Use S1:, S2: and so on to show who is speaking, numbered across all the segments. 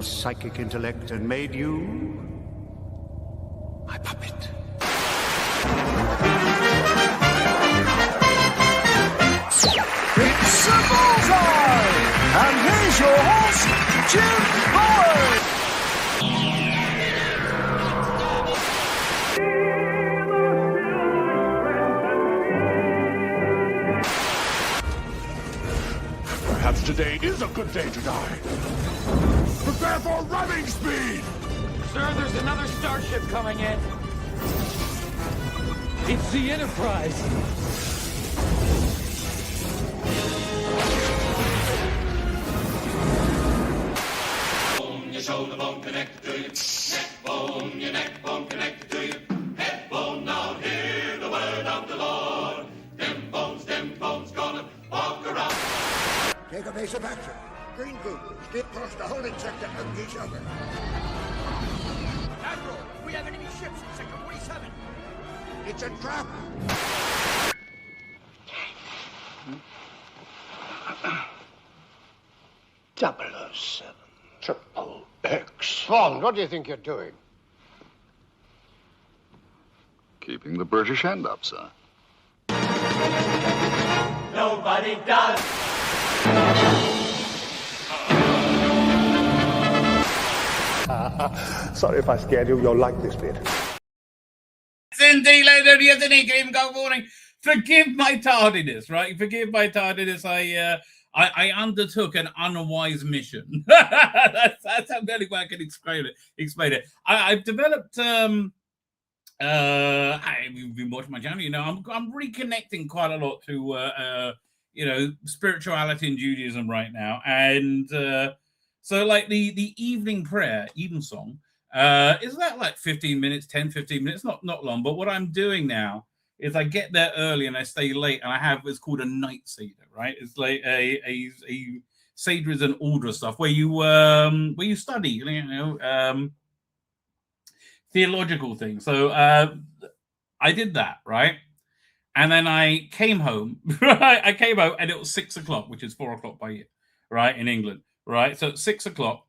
S1: your psychic intellect and made you my puppet.
S2: It's a bullseye! And here's your host, Jim Boyd!
S3: Perhaps today is a good day to die. Prepare for ramming speed!
S4: Sir, there's another starship coming in. It's the Enterprise.
S5: Bone, your shoulder bone connected to you. Neck bone, your neck bone connected to you. Head bone, now hear the word of the Lord. Them bones gonna walk around.
S6: Take a base of action. Green group, skip across the holding sector of each other.
S7: Admiral, we have enemy ships in Sector 47.
S6: It's a trap.
S8: .007 Triple X. Bond, what do you think you're doing?
S9: Keeping the British end up, sir.
S5: Nobody does.
S8: Sorry if I scared you. You'll like this bit.
S10: Indeed, ladies and gentlemen, good morning. Forgive my tardiness, right? Forgive my tardiness. I undertook an unwise mission. that's how the way I can explain it. I've developed. You've been watching my channel. You know, I'm reconnecting quite a lot to spirituality and Judaism right now, and so like the evening prayer, evensong, is that like 15 minutes, 10-15 minutes, not long. But what I'm doing now is I get there early and I stay late, and I have what's called a night seder, right? It's like a seder is an order of stuff where you study, theological things. So I did that, right? And then I came home, right? I came home and it was 6 o'clock, which is 4 o'clock by here, right? In England, right? So it's 6 o'clock.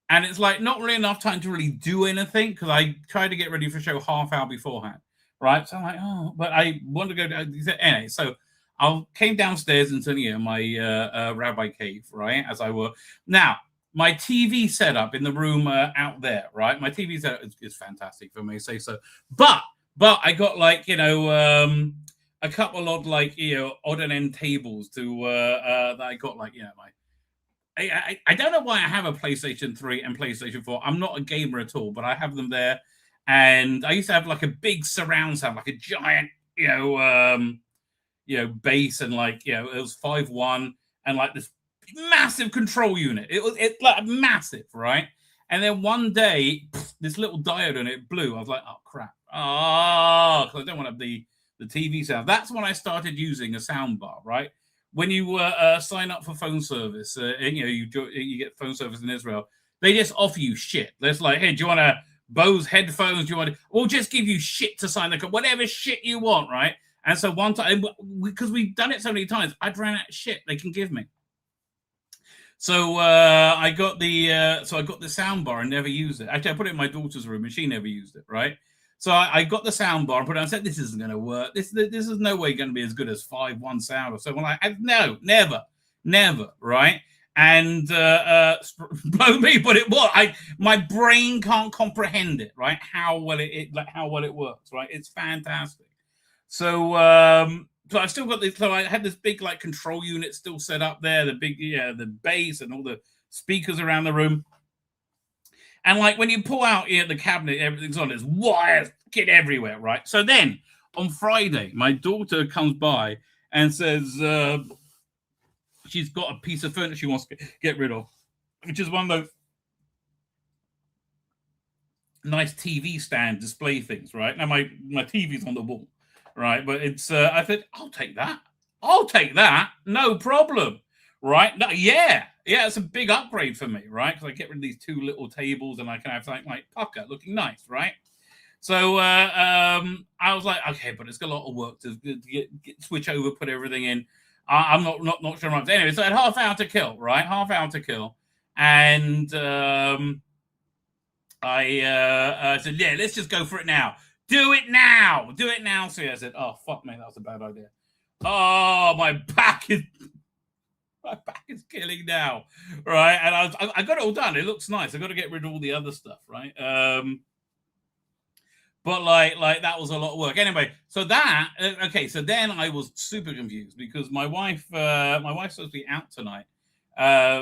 S10: And it's like not really enough time to really do anything because I tried to get ready for a show half hour beforehand, right? So I'm like, but I want to go down. Anyway, so I came downstairs into my Rabbi cave, right? As I were. Now, my TV setup in the room out there, right? My TV setup is fantastic for me, say so. But I got like, a couple of like, odd and end tables to that I got like, I don't know why I have a PlayStation 3 and PlayStation 4. I'm not a gamer at all, but I have them there. And I used to have like a big surround sound, like a giant, bass, and like, it was 5.1 and like this massive control unit. It's like massive, right? And then one day, this little diode on it blew. I was like, oh crap. Because I don't want to have the TV sound. That's when I started using a sound bar, right? When you sign up for phone service, and you get phone service in Israel, they just offer you shit. It's like, hey, do you want a Bose headphones? Do you want? We'll just give you shit to sign the whatever shit you want, right? And so one time, because we've done it so many times, I'd ran out of shit they can give me. So I got the sound bar and never used it. Actually, I put it in my daughter's room and she never used it, right? So I got the sound bar and put it on and said, this isn't going to work. This is no way going to be as good as 5.1 sound or so. Well, no, never, right? And blow me, but it was. My brain can't comprehend it, right? How well it works, right? It's fantastic. So I've still got this. So I had this big like control unit still set up there, the big the bass and all the speakers around the room. And like when you pull out the cabinet, everything's on. There's wires get everywhere, right? So then on Friday, my daughter comes by and says she's got a piece of furniture she wants to get rid of, which is one of those nice TV stand display things, right? Now my TV's on the wall, right? But it's I said, I'll take that, no problem, right? No, yeah, it's a big upgrade for me, right? Because I get rid of these two little tables and I can have something like pucker looking nice, right? So I was like, okay, but it's got a lot of work to get switch over, put everything in. I'm not sure. Anyway, so I had half hour to kill, right? Half hour to kill. And I said, yeah, let's just go for it now. Do it now. Do it now. So I said, oh, fuck, man, that was a bad idea. Oh, my back is killing now, right? And I got it all done. It looks nice. I got to get rid of all the other stuff, right? But like that was a lot of work. Anyway, so that okay. So then I was super confused because my wife's supposed to be out tonight,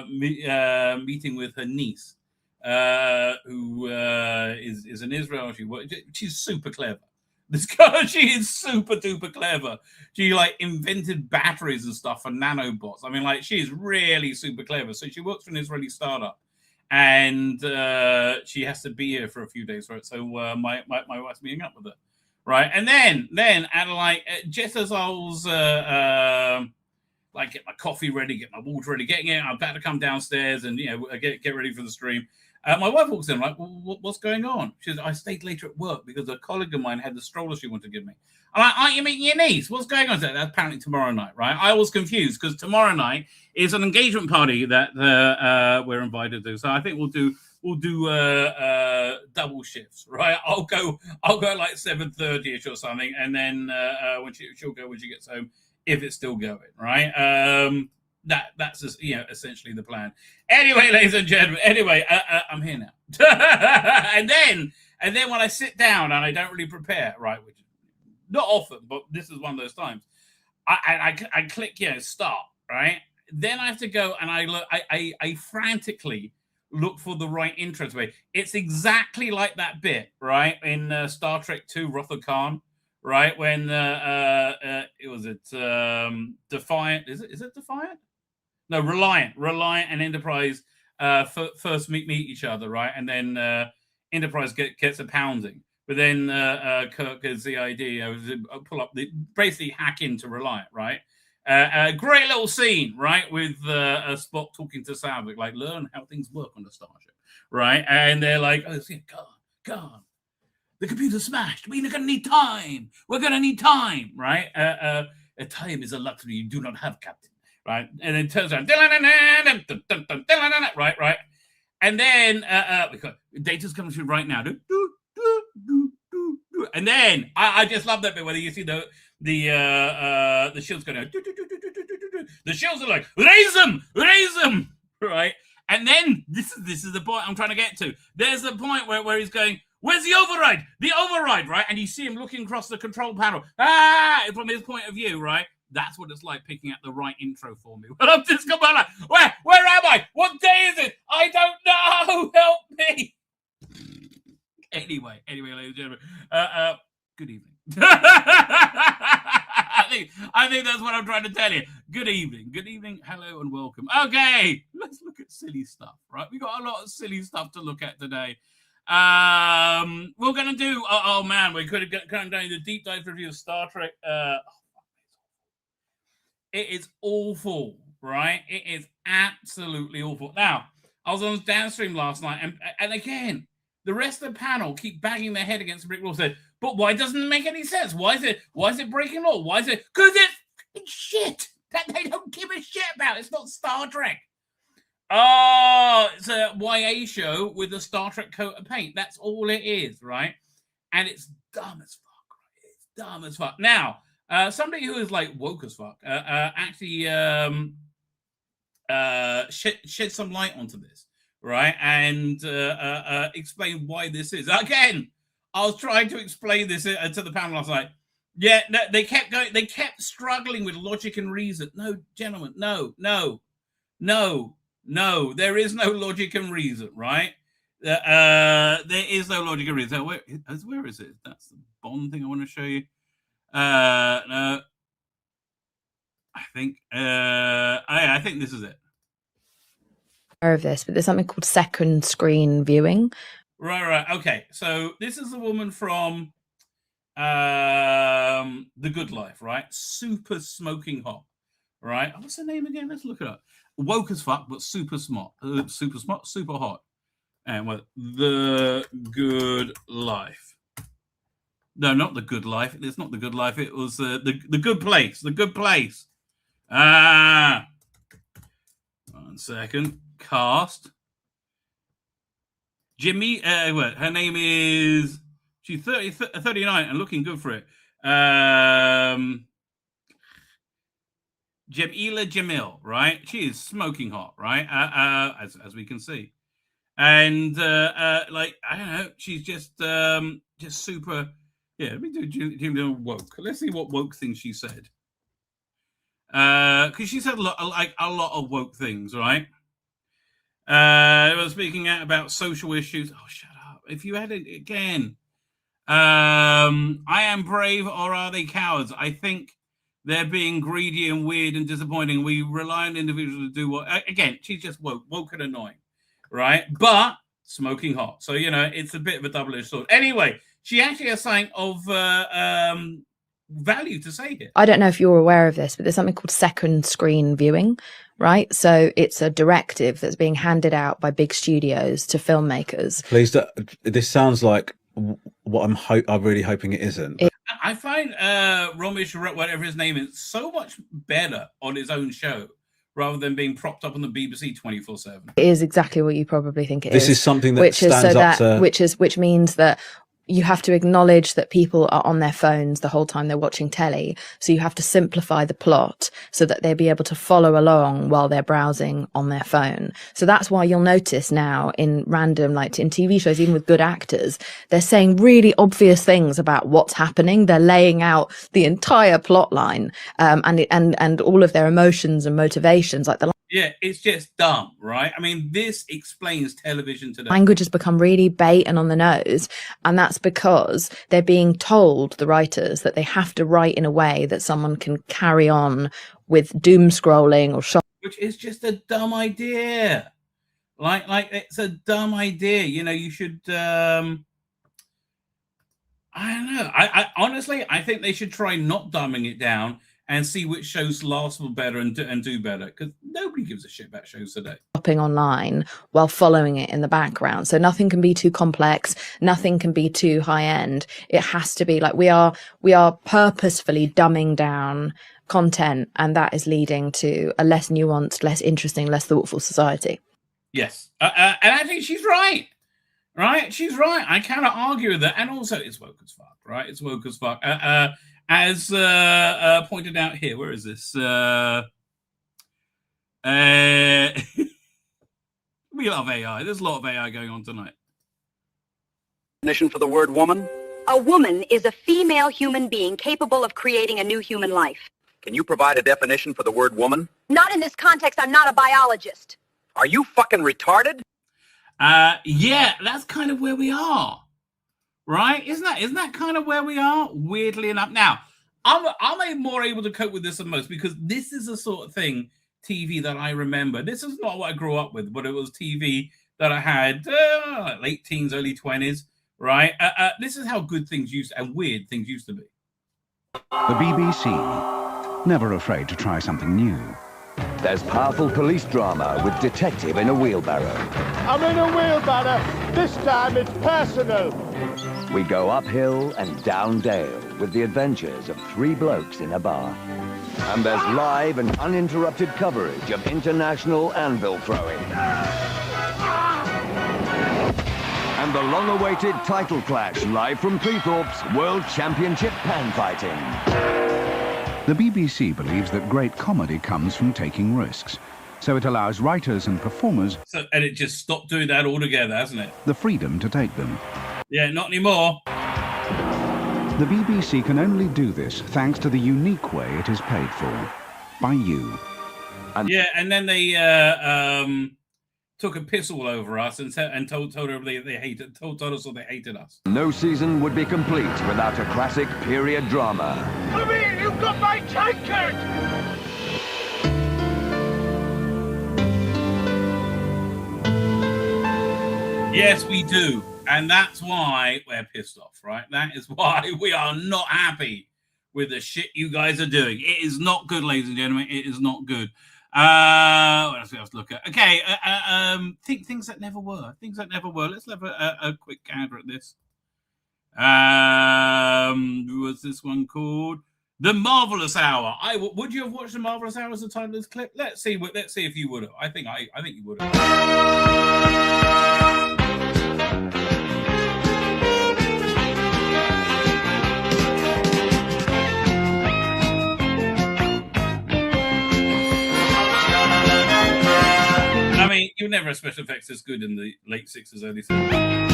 S10: meeting with her niece, who is in Israel. She's super clever. This girl, she is super duper clever. She like invented batteries and stuff for nanobots. I mean, like she is really super clever. So she works for an Israeli startup, and she has to be here for a few days, right? So my wife's meeting up with her, right? And then at like just as I was like get my coffee ready, get my water ready, getting it, I'm about to come downstairs and get ready for the stream. My wife walks in, like, what's going on? She says, I stayed later at work because a colleague of mine had the stroller she wanted to give me. I'm like, aren't you meeting your niece? What's going on? That's apparently tomorrow night, right? I was confused because tomorrow night is an engagement party that we're invited to. So I think we'll do double shifts, right? I'll go like 7:30ish or something, and then when she'll go when she gets home, if it's still going, right? That's just, essentially the plan. Anyway, ladies and gentlemen, I'm here now. and then when I sit down and I don't really prepare, right, which not often, but this is one of those times, I click start, right? Then I have to go and I frantically look for the right intro to it. It's exactly like that bit, right, in Star Trek II, Wrath of Khan, right, when Defiant, is it Defiant? No, Reliant and Enterprise first meet each other, right? And then Enterprise gets a pounding. But then Kirk has the idea, pull up, basically hack into Reliant, right? A great little scene, right? With Spock talking to Saavik, like, learn how things work on the starship, right? And they're like, oh, see, God. The computer's smashed. We're going to need time. We're going to need time, right? Time is a luxury you do not have, Captain. Right, and then turns around, right, and then data's coming through right now, and then I just love that bit where you see the shields going, the shields are like raise them, right, and then this is the point I'm trying to get to. There's the point where he's going, where's the override, right, and you see him looking across the control panel, from his point of view, right. That's what it's like picking out the right intro for me. Well, I'm just going like, where am I? What day is it? I don't know. Help me. Anyway, ladies and gentlemen, good evening. I think that's what I'm trying to tell you. Good evening, hello, and welcome. Okay, let's look at silly stuff, right? We got a lot of silly stuff to look at today. We're going to do, oh man, we could have gone down the deep dive review of Star Trek. It is awful, right? It is absolutely awful. Now, I was on downstream last night, and again, the rest of the panel keep banging their head against the brick wall. Said, but why doesn't it make any sense? Why is it breaking law? Why is it? Because it's shit that they don't give a shit about. It's not Star Trek. Oh, it's a YA show with a Star Trek coat of paint. That's all it is, right? And it's dumb as fuck. Right? It's dumb as fuck. Now, somebody who is like woke as fuck actually shed some light onto this, right? And explain why this is. Again, I was trying to explain this to the panel last night. Yeah, no, they kept going. They kept struggling with logic and reason. No, gentlemen, no. There is no logic and reason, right? There is no logic and reason. Where is it? That's the Bond thing I want to show you. No, I think this is it.
S11: Of this, but there's something called second screen viewing.
S10: Right. Okay, so this is a woman from The Good Life, right? Super smoking hot, right? What's her name again? Let's look it up. Woke as fuck, but super smart, super hot. And what? The Good Life. No, not The Good Life. It's not The Good Life. It was the Good Place. The Good Place. 1 second. Cast. Jimmy, her name is, she's 39 and looking good for it. Jamila Jamil, right? She is smoking hot, right? As we can see. And like, I don't know, she's just super. Yeah, let me do woke. Let's see what woke thing she said. Because she said a lot of woke things, right? I was speaking out about social issues. Oh, shut up! If you had it again, I am brave, or are they cowards? I think they're being greedy and weird and disappointing. We rely on individuals to do what. Again, she's just woke and annoying, right? But smoking hot. So it's a bit of a double-edged sword. Anyway, she actually has something of value to say here.
S11: I don't know if you're aware of this, but there's something called second screen viewing, right? So it's a directive that's being handed out by big studios to filmmakers.
S12: Please, this sounds like what I'm really hoping it isn't.
S10: I find Ramesh, whatever his name is, so much better on his own show rather than being propped up on the BBC 24/7.
S11: It is exactly what you probably think it
S12: is.
S11: This
S12: is something that stands up to...
S11: Which means that you have to acknowledge that people are on their phones the whole time they're watching telly. So you have to simplify the plot so that they'll be able to follow along while they're browsing on their phone. So that's why you'll notice now in random, like in TV shows, even with good actors, they're saying really obvious things about what's happening. They're laying out the entire plot line, and all of their emotions and motivations, like
S10: yeah, it's just dumb, right? I mean, this explains television today.
S11: Language has become really bait and on the nose, and that's because they're being told, the writers, that they have to write in a way that someone can carry on with doom scrolling or
S10: which is just a dumb idea. Like it's a dumb idea. You should. I don't know. I honestly, I think they should try not dumbing it down and see which shows last better and do better, because nobody gives a shit about shows today.
S11: Shopping online while following it in the background. So nothing can be too complex, nothing can be too high end. It has to be like we are purposefully dumbing down content, and that is leading to a less nuanced, less interesting, less thoughtful society.
S10: Yes. And I think she's right. Right? She's right. I cannot argue with that. And also, it's woke as fuck, right? It's woke as fuck. As pointed out here, where is this? We love AI. There's a lot of AI going on tonight.
S13: Definition for the word woman?
S14: A woman is a female human being capable of creating a new human life.
S13: Can you provide a definition for the word woman?
S14: Not in this context. I'm not a biologist.
S13: Are you fucking retarded?
S10: Yeah, that's kind of where we are. Right? Isn't that kind of where we are? Weirdly enough. Now, I'm more able to cope with this than most, because this is the sort of thing, TV, that I remember. This is not what I grew up with, but it was TV that I had late teens, early 20s, right? This is how good things and weird things used to be.
S15: The BBC, never afraid to try something new.
S16: There's powerful police drama with detective in a wheelbarrow.
S17: I'm in a wheelbarrow. This time it's personal.
S16: We go uphill and down dale with the adventures of three blokes in a bar. And there's live and uninterrupted coverage of international anvil throwing. And the long-awaited title clash live from Cleethorpes World Championship pan fighting.
S15: The BBC believes that great comedy comes from taking risks, so it allows writers and performers...
S10: And it just stopped doing that altogether, hasn't it?
S15: ...the freedom to take them.
S10: Yeah, not anymore.
S15: The BBC can only do this thanks to the unique way it is paid for. By you.
S10: Yeah, and then they took a piss all over us and told everybody they told us they hated us.
S16: No season would be complete without a classic period drama.
S17: I mean, you got my tankard!
S10: Yes, we do. And that's why we're pissed off, right? That is why we are not happy with the shit you guys are doing. It is not good, ladies and gentlemen. It is not good. What else we have to look at? Okay, things that never were. Things that never were. Let's have a quick gander at this. What's this one called? The Marvelous Hour. Would you have watched The Marvelous Hour as the title of this clip? Let's see if you would have. I think you would have. never had special effects this good in the late 60s, early 70s.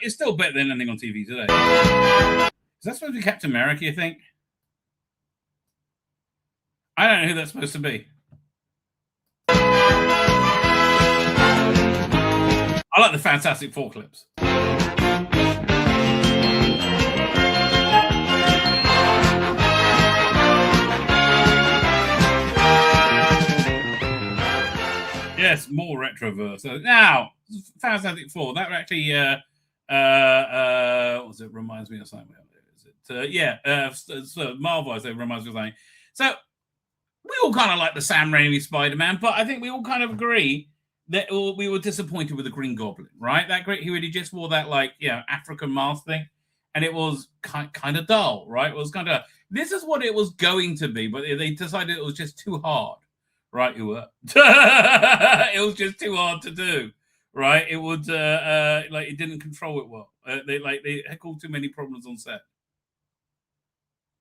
S10: It's still better than anything on TV today. Is that supposed to be Captain America, you think? I don't know who that's supposed to be. I like the Fantastic Four clips. Yes, more retroverse. So now, Fantastic Four, that actually... what was it? Reminds me of something. Is it? So Marvel, I say, reminds me of something. So we all kind of like the Sam Raimi Spider-Man, but I think we all kind of agree that we were disappointed with the Green Goblin, right? That great, he just wore that African mask thing, and it was kind of dull, right? It was kind of, this is what it was going to be, but they decided it was just too hard, right? It was just too hard to do. Right, it would it didn't control it well. They had caused too many problems on set.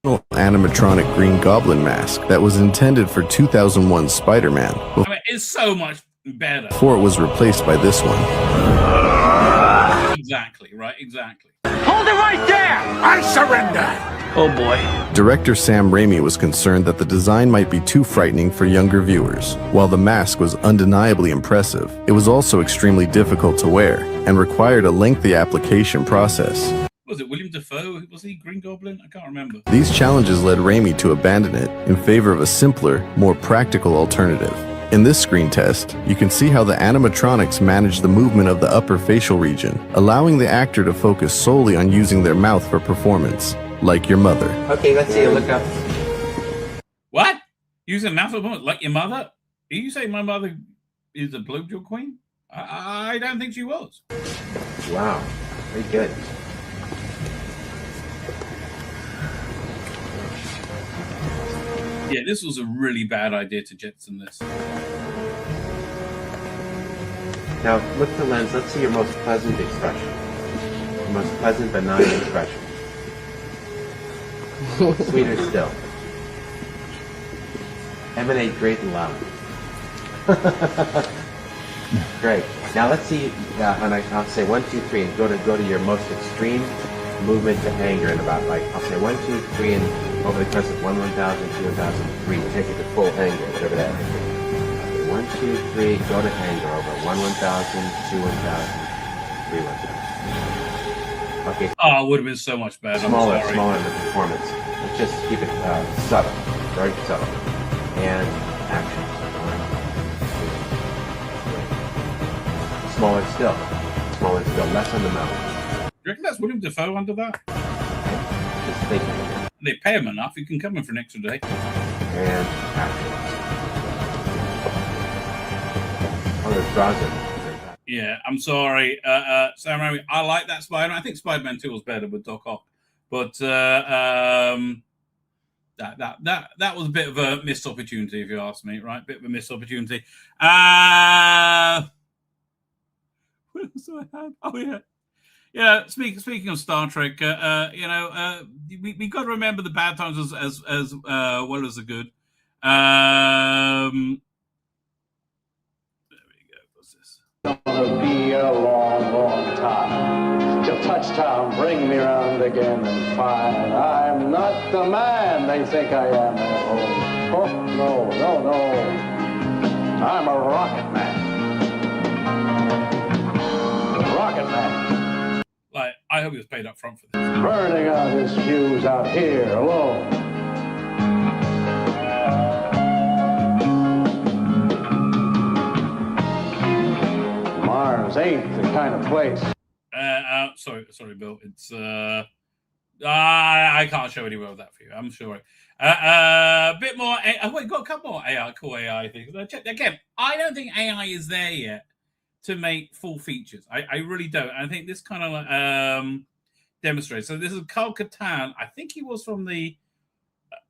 S18: Animatronic Green Goblin mask that was intended for 2001 Spider-Man.
S10: I mean, it's so much better
S18: Before it was replaced by this one.
S10: Exactly.
S7: Hold it right there! I surrender!
S18: Oh boy. Director Sam Raimi was concerned that the design might be too frightening for younger viewers. While the mask was undeniably impressive, it was also extremely difficult to wear and required a lengthy application process.
S10: Was it William Dafoe? Was he Green Goblin? I can't remember.
S18: These challenges led Raimi to abandon it in favor of a simpler, more practical alternative. In this screen test, you can see how the animatronics manage the movement of the upper facial region, allowing the actor to focus solely on using their mouth for performance. Like your mother.
S19: Okay, let's see you look up.
S10: What? Using mouth like your mother? Are you saying my mother is a blowjob queen? I don't think she was.
S19: Wow, very good.
S10: Yeah, this was a really bad idea to jetson this.
S19: Now, look at the lens. Let's see your most pleasant expression. Your most pleasant, benign expression. Sweeter still. Emanate great and loud. Great. Now let's see, and I'll say 1, 2, 3, and go to your most extreme movement to anger in about, I'll say 1, 2, 3, and over the course of 1, 1,000, 2, 1,000, 3, take it to full anger, whatever that is. 1, 2, 3, go to anger over 1, 1,000, 2, 1,000, 3, 1,000. Okay.
S10: Oh, it would have been so much better.
S19: Smaller in the performance. Let's just keep it subtle, very subtle. And action. Smaller still, less on the mouth.
S10: You reckon that's William Dafoe under that?
S19: Just think.
S10: They pay him enough, he can come in for an extra day.
S19: And action. Oh, there's draws it.
S10: Yeah, I'm sorry, Sam Raimi. I like that Spider-Man. I think Spider-Man 2 was better with Doc Ock, but that was a bit of a missed opportunity, if you ask me. Right, bit of a missed opportunity. What else do I have? Oh yeah. Speaking of Star Trek, we got to remember the bad times as well as the good.
S20: Gonna be a long, long time till touchdown bring me round again and find I'm not the man they think I am at home. Oh, no. I'm a rocket man. Rocket man.
S10: I hope he was paid up front for this.
S20: Burning out his fuse out here alone. Mars ain't the kind of place.
S10: Sorry, Bill. It's I can't show any more of that for you. I'm sure. A bit more. Wait, got a couple more cool AI things. Again, I don't think AI is there yet to make full features. I really don't. I think this kind of demonstrates. So this is Carl Catan. I think he was from the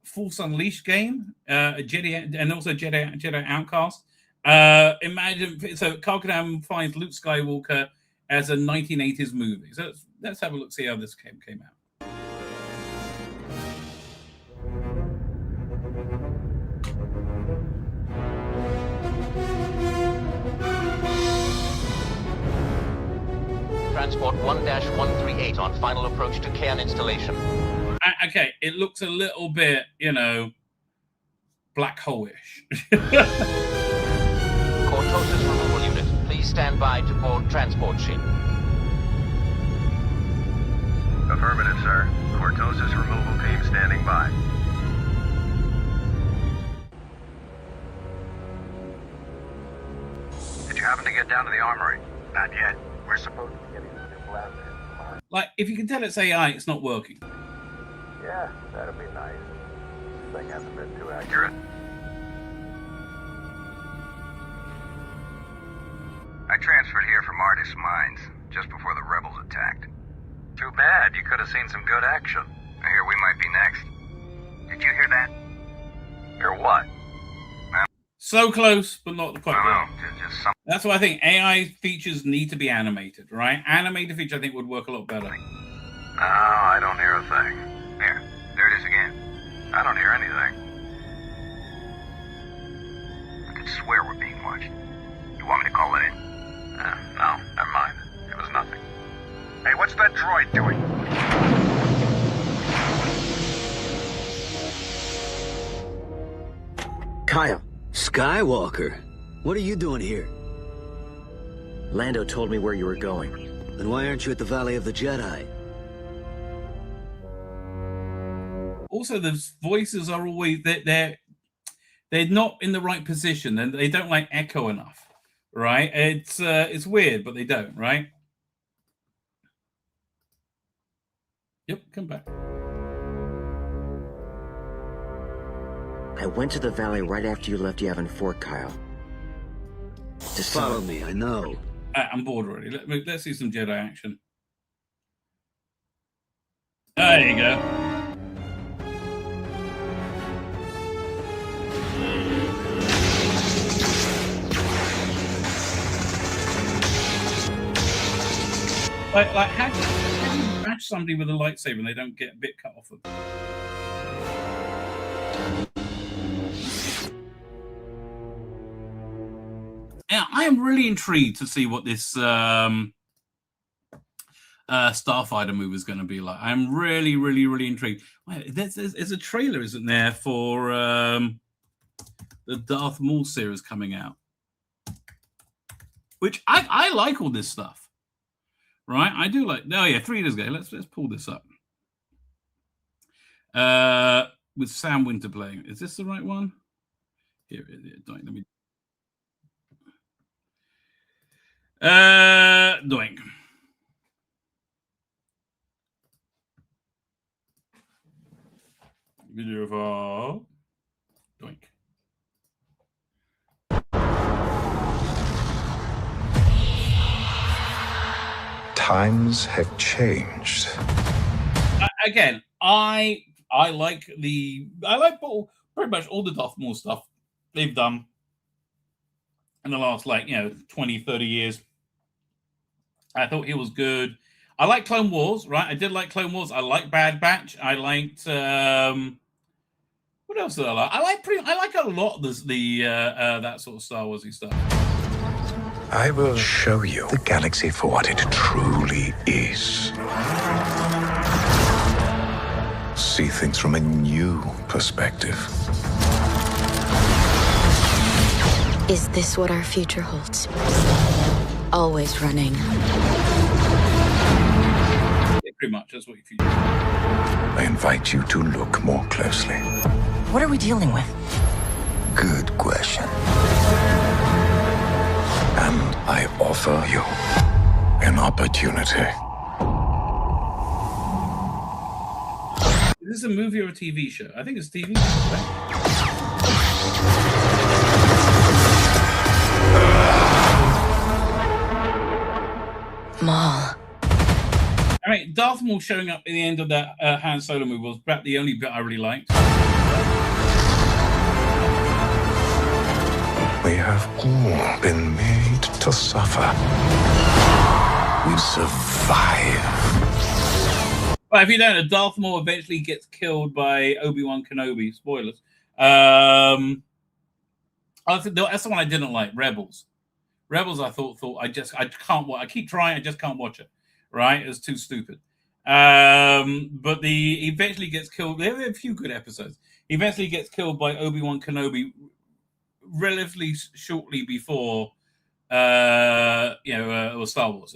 S10: Force Unleashed game, Jedi, and also Jedi Outcast. Imagine so Karney finds Luke Skywalker as a 1980s movie. So let's have a look, see how this came out.
S21: Transport 1-138 on final approach to Cairn installation.
S10: Okay, it looks a little bit, black hole-ish.
S21: Cortosis removal unit, please stand by to board transport ship.
S22: Affirmative, sir. Cortosis removal team standing by. Did you happen to get down to the armory? Not yet. We're supposed to be getting the new blaster.
S10: Like, if you can tell it's AI, it's not working.
S22: Yeah, that'd be nice. This thing hasn't been too accurate. I transferred here from Artist Mines, just before the rebels attacked. Too bad, you could have seen some good action. I hear we might be next. Did you hear that? Hear what?
S10: So close, but not quite.
S22: No, just some...
S10: That's why I think AI features need to be animated, right? Animated feature, I think, would work a lot better.
S22: No, I don't hear a thing. Here, there it is again. I don't hear anything. I could swear we're being watched. You want me to call it in? No, never mind. It was nothing. Hey, what's that droid doing?
S23: Kyle, Skywalker, what are you doing here? Lando told me where you were going. Then why aren't you at the Valley of the Jedi?
S10: Also, the voices are always they're not in the right position, and they don't like echo enough, right? It's weird, but they don't, right? Yep, come back.
S23: I went to the valley right after you left Yavin Fort, Kyle. Just follow me, I know.
S10: I'm bored already. Let's see some Jedi action. There you go. Like how do you bash somebody with a lightsaber and they don't get a bit cut off of them? Yeah, I am really intrigued to see what this Starfighter movie is going to be like. I'm really, really, really intrigued. There's a trailer, isn't there, for the Darth Maul series coming out? Which I like all this stuff. Right, I do like. Oh yeah, 3 years ago. Let's pull this up. With Sam Winter playing. Is this the right one? Here it is. Let me. Doink. Video of Doink.
S24: Times have changed.
S10: Again, I like pretty much all the Darth Maul stuff they've done in the last 20, 30 years. I thought he was good. I like Clone Wars, right? I did like Clone Wars. I like Bad Batch. I liked what else did I like? I like a lot of that sort of Star Warsy stuff.
S24: I will show you the galaxy for what it truly is. See things from a new perspective.
S25: Is this what our future holds? Always running.
S10: Yeah, pretty much, that's what your future.
S24: I invite you to look more closely.
S25: What are we dealing with?
S24: Good question. And I offer you an opportunity.
S10: Is this a movie or a TV show? I think it's TV show, right?
S25: Maul.
S10: I mean, Darth Maul showing up at the end of that Han Solo movie was about the only bit I really liked.
S24: We We have all been made to suffer. We survive.
S10: Well, if you don't know, Darth Maul eventually gets killed by Obi-Wan Kenobi. Spoilers. I think that's the one I didn't like. Rebels, I thought I can't watch. I keep trying, I just can't watch it. Right, it's too stupid. But he eventually gets killed. There are a few good episodes. He eventually gets killed by Obi-Wan Kenobi relatively shortly before, or Star Wars.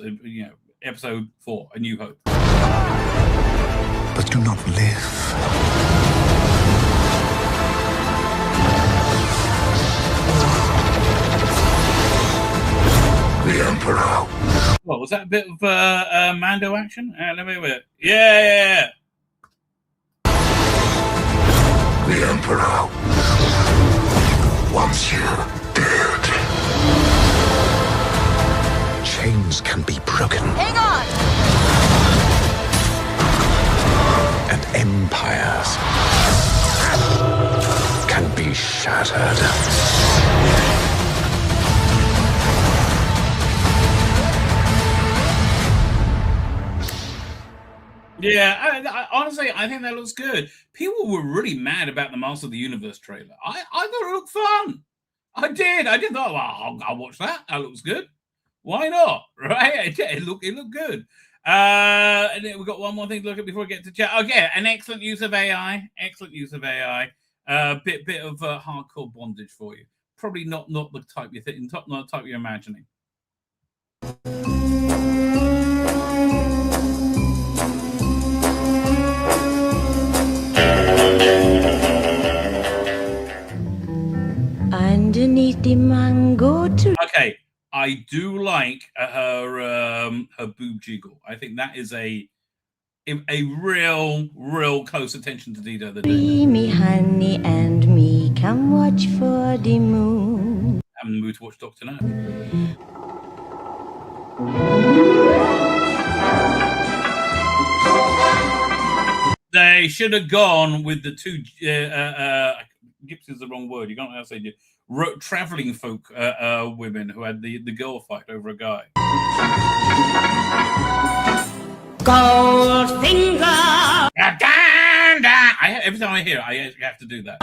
S10: Episode 4, A New Hope.
S24: But do not live. The Emperor.
S10: What was that? A bit of Mando action? Let me wait. Yeah.
S24: The Emperor wants you dead. Chains can be broken.
S25: Hang on!
S24: And empires can be shattered.
S10: Yeah, I honestly, I think that looks good. People were really mad about the Master of the Universe trailer. I thought it looked fun. I did. Thought, well, I'll watch that. That looks good. Why not? Right? It looked good. And then we've got one more thing to look at before we get to chat. Okay, an excellent use of AI. Bit of hardcore bondage for you. Probably not the type you think, not the type you're imagining.
S25: Underneath the mango tree.
S10: Okay, I do like her boob jiggle. I think that is a real close attention to detail.
S25: Me, honey, and me, come watch for the moon.
S10: I'm in the mood to watch Dr. No. They should have gone with the two. Gypsy is the wrong word. You can't know how to say it. Traveling folk women who had the girl fight over a guy.
S25: Goldfinger.
S10: Every time I hear it, I have to do that.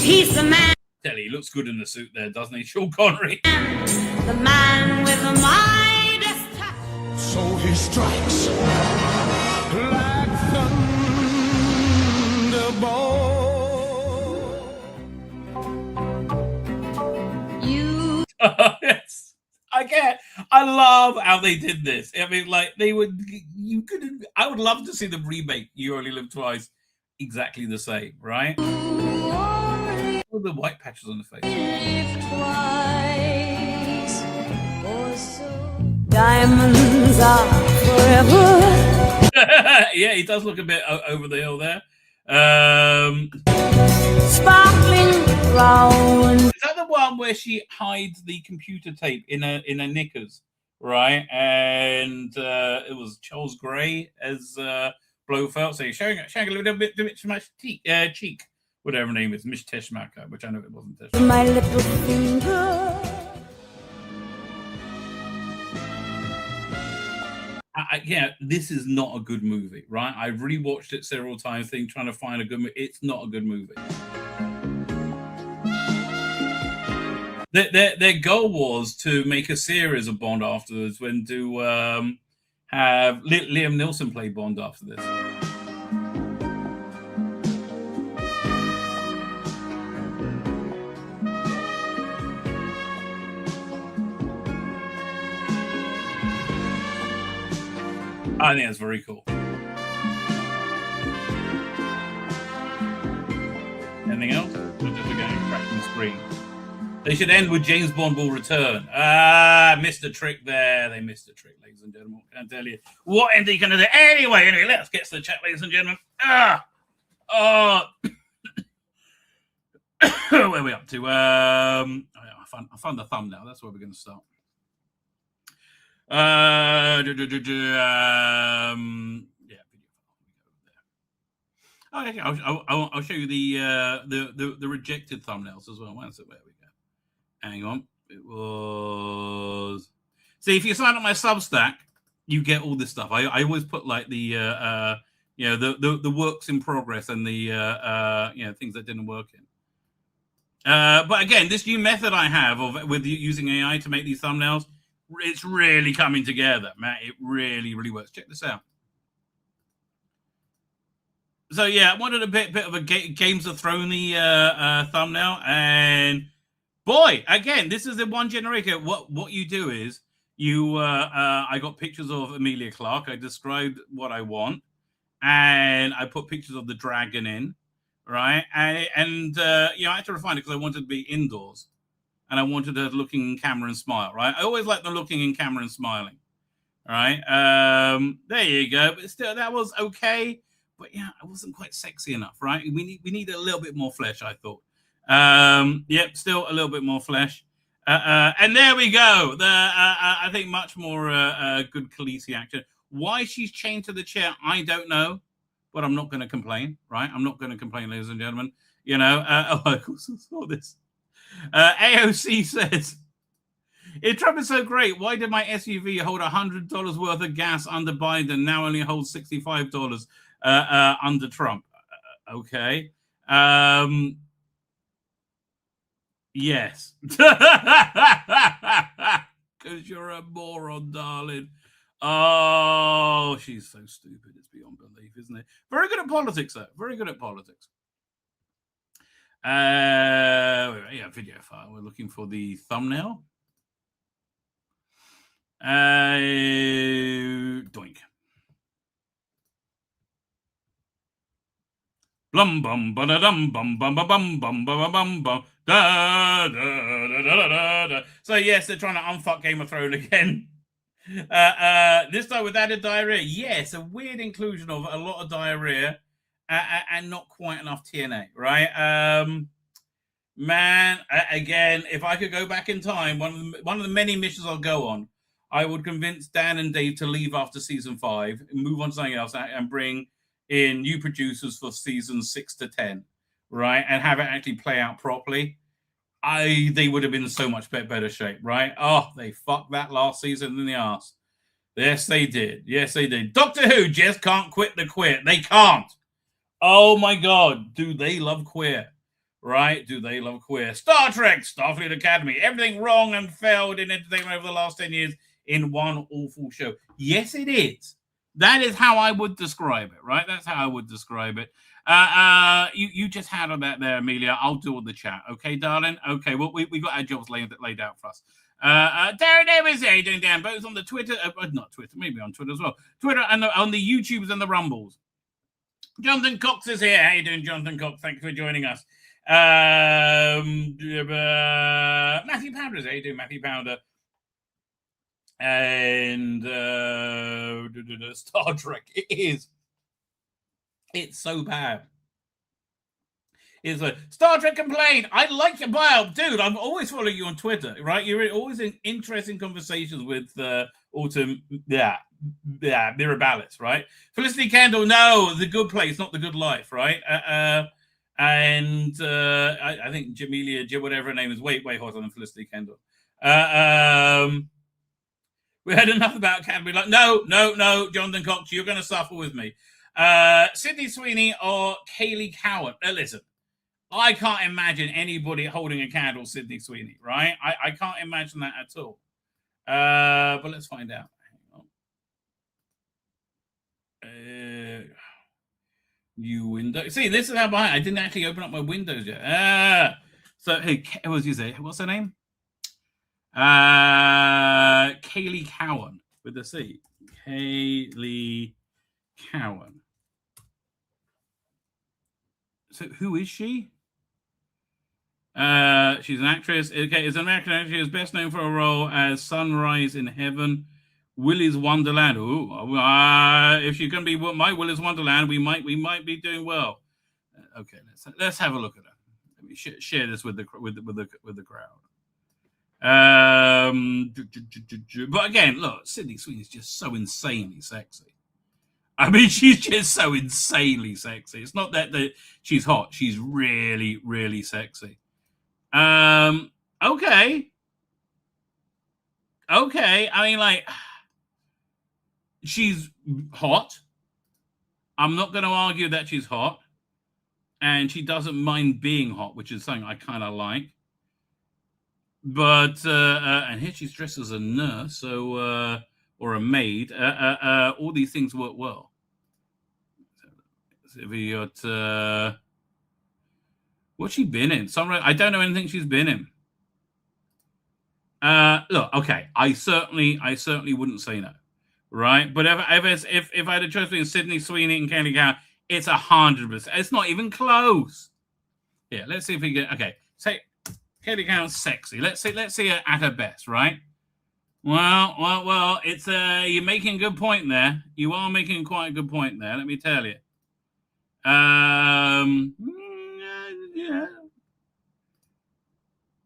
S25: He's the man.
S10: Tell you, he looks good in the suit there, doesn't he? Sean Connery.
S25: The man with the Midas touch.
S24: So he strikes like thunderbolt.
S10: Yes. I love how they did this. I mean, like I would love to see them remake You Only Live Twice exactly the same, right? All the white patches on the face.
S25: Diamonds are forever.
S10: Yeah, he does look a bit over the hill there.
S25: Sparkling round.
S10: Is that the one where she hides the computer tape in her knickers, right? And it was Charles Gray as Blofeld, so you're showing a little bit too much cheek, whatever her name is, Mish Teschmacher, which I know it wasn't Teschmacher.
S25: My little finger.
S10: Yeah, this is not a good movie, right? I've rewatched it several times, trying to find a good movie. It's not a good movie. Their goal was to make a series of Bond afterwards, when to have Liam Neeson play Bond after this. I think that's very cool. Anything else? We're just going cracking the screen. They should end with James Bond will return. Missed a trick there. They missed a trick, ladies and gentlemen. I can't tell you what end are you going to do. Anyway, let's get to the chat, ladies and gentlemen. Where are we up to? I found the thumbnail. That's where we're going to start. Oh, okay. I'll show you the rejected thumbnails as well. Where we go? Hang on. It was. See, if you sign up my Substack, you get all this stuff. I always put like the the works in progress and the things that didn't work in. But again, this new method I have with using AI to make these thumbnails, it's really coming together, man. It really, really works. Check this out. So yeah, I wanted a bit of a Games of Thrones thumbnail, and boy, again, this is the one generator. What you do is I got pictures of Emilia Clarke. I described what I want, and I put pictures of the dragon in, right? And I had to refine it because I wanted to be indoors, and I wanted her looking in camera and smile, right? I always like the looking in camera and smiling, right? There you go. But still, that was okay. But yeah, it wasn't quite sexy enough, right? We need a little bit more flesh, I thought. Yep, still a little bit more flesh. And there we go. I think much more good Khaleesi action. Why she's chained to the chair, I don't know, but I'm not going to complain, right? I'm not going to complain, ladies and gentlemen. Of course I saw this. AOC says, if Trump is so great, why did my SUV hold $100 worth of gas under Biden, now only holds $65 under Trump? Okay. Yes. Because you're a moron, darling. Oh, she's so stupid. It's beyond belief, isn't it? Very good at politics, though. Very good at politics. Video file. We're looking for the thumbnail. Doink. Blum bum ba da dum bum bum ba bum bum ba bum bum da da da da da da. So yes, they're trying to unfuck Game of Thrones again. This time with added diarrhea. Yes, a weird inclusion of a lot of diarrhea and not quite enough TNA, right? Man, again, if I could go back in time, one of the many missions I'll go on, I would convince Dan and Dave to leave after season 5, move on to something else, and bring in new producers for seasons 6 to 10, right? And have it actually play out properly. They would have been in so much better shape, right? Oh, they fucked that last season in the arse. Yes, they did. Yes, they did. Doctor Who just can't quit the queer. They can't. Oh my God. Do they love queer? Right? Do they love queer? Star Trek, Starfleet Academy, everything wrong and failed in entertainment over the last 10 years in one awful show. Yes, it is. That is how I would describe it, right? That's how I would describe it. You just handle that there, Amelia. I'll do all the chat. Okay, darling? Okay, well, we got our jobs laid out for us. Darren Davis, how you doing, Dan? Both on the Twitter, not Twitter, maybe on Twitter as well. Twitter and on the YouTubes and the Rumbles. Jonathan Cox is here. How you doing, Jonathan Cox? Thanks for joining us. Matthew Powder is how you doing, Matthew Powder? And Star Trek, it's so bad. It's like Star Trek complain. I like your bio, dude. I'm always following you on Twitter, right? You're always in interesting conversations with Autumn. Yeah, Mirabales, right? Felicity Kendall, no, the good place, not the good life, right? I think Jamelia, whatever her name is, way hotter than Felicity Kendall. We had enough about Academy. Like, no, Jonathan Cox, you're going to suffer with me. Sydney Sweeney or Kaylee Cowan. Now, listen, I can't imagine anybody holding a candle Sydney Sweeney, right? I can't imagine that at all. But let's find out. New window. See, this is how behind. I didn't actually open up my windows yet. So, hey, what was you say? What's her name? Kaylee Cowan with a C. Kaylee Cowan. So who is she? She's an actress. Okay, is an American actress. She is best known for a role as Sunrise in Heaven, Willy's Wonderland. Ooh, if she's going to be my Willy's Wonderland, we might be doing well. Okay, let's have a look at her. Let me share this with the crowd. But again, look, Sydney Sweeney is just so insanely sexy. I mean, she's just so insanely sexy. It's not that she's hot. She's really, really sexy. Okay. Okay. I mean, like, she's hot. I'm not going to argue that she's hot. And she doesn't mind being hot, which is something I kind of like. But, and here she's dressed as a nurse, so, or a maid. All these things work well. So we got, what's she been in? I don't know anything she's been in. Look, okay, I certainly wouldn't say no, right? But if I had a choice between Sydney Sweeney and Kelly Cowan, it's 100%. It's not even close. Yeah, let's see if we get. Okay, say Kelly Cowan's sexy. Let's see her at her best, right? Well. It's you're making a good point there. You are making quite a good point there. Let me tell you. Yeah.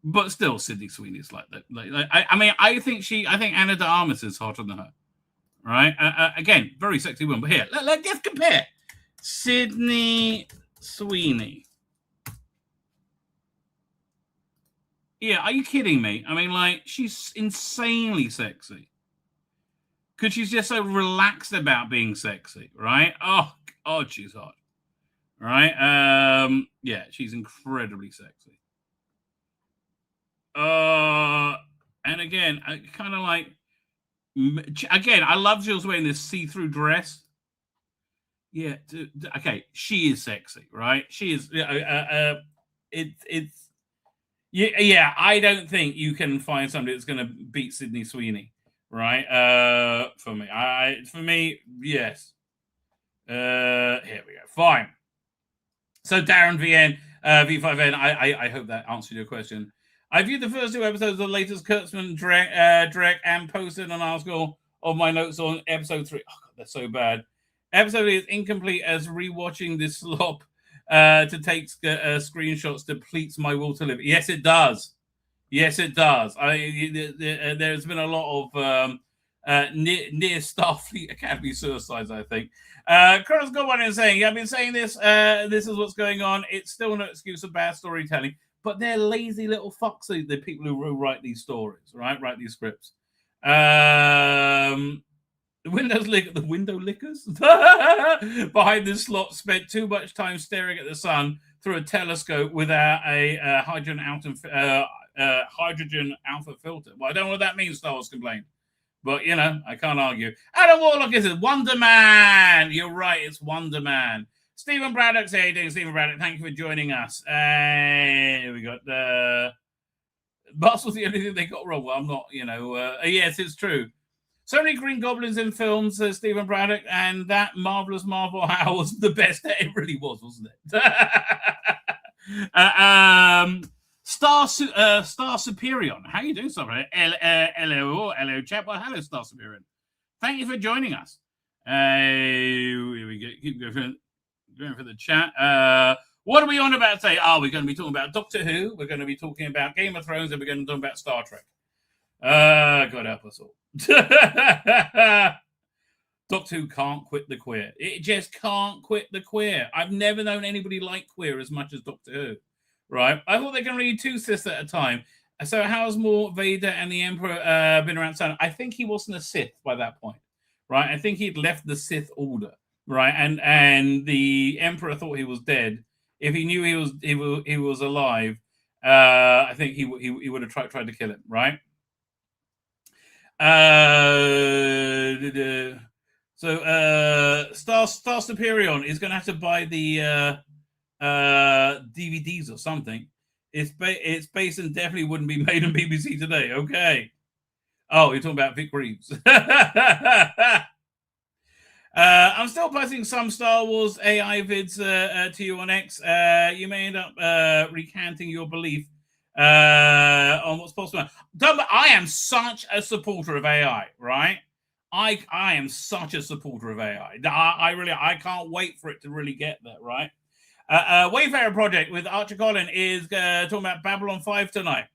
S10: But still, Sydney Sweeney's like that. I think Anna de Armas is hotter than her, right? Again, very sexy woman. But here, let's compare Sydney Sweeney. Yeah, are you kidding me? I mean, like, she's insanely sexy because she's just so relaxed about being sexy, right? Oh, she's hot, right? Yeah, she's incredibly sexy. And again, I kind of like. Again, I love she was wearing this see-through dress. Yeah, okay, she is sexy, right? She is. It's. Yeah. I don't think you can find somebody that's going to beat Sydney Sweeney, right? For me, yes. Here we go. Fine. So Darren VN, V5N. I hope that answered your question. I viewed the first 2 episodes of the latest Kurtzman direct and posted an article of my notes on episode 3. Oh, God, they're so bad. Episode is incomplete as rewatching this slop to take screenshots depletes my will to live. Yes, it does. Yes, it does. There's been a lot of near Starfleet Academy suicides, I think. Curtis got one in saying, yeah, I've been saying this. This is what's going on. It's still no excuse of bad storytelling. But they're lazy little fucks, the people who write these stories, right? Write these scripts. The window lickers behind this slot spent too much time staring at the sun through a telescope without a hydrogen alpha filter. Well, I don't know what that means, Star Wars complained. But, you know, I can't argue. Adam Warlock is it? Wonder Man. You're right, it's Wonder Man. Stephen Braddock, how you doing, Stephen Braddock? Thank you for joining us. We got Boss was the only thing they got wrong. Well, I'm not, yes, it's true. So many Green Goblins in films, says Stephen Braddock, and that marvelous Marvel Howl was the best. It really was, wasn't it? Star Superion. How you doing, Star? Hello, chap. Well, hello, Star Superion. Thank you for joining us. Here we go. Keep going for the chat. What are we on about today? We're going to be talking about Doctor Who. We're going to be talking about Game of Thrones, and we're going to talk about Star Trek. God help us all. Doctor Who can't quit the queer. It just can't quit the queer. I've never known anybody like queer as much as Doctor Who. Right? I thought they can read 2 Siths at a time. So how's more Vader and the Emperor been around? I think he wasn't a Sith by that point. Right? I think he'd left the Sith order. Right? And the Emperor thought he was dead. If he knew he was alive, I think he would have tried to kill him. Right? So Star Superion is going to have to buy the DVDs or something. It's based and definitely wouldn't be made on BBC Today. Okay. Oh, you're talking about Vic Reeves. I'm still posting some Star Wars AI vids to you on X. You may end up recanting your belief on what's possible. I am such a supporter of AI, right? I am such a supporter of AI. I can't wait for it to really get there, right? Wayfarer Project with Archer Collin is talking about Babylon 5 tonight.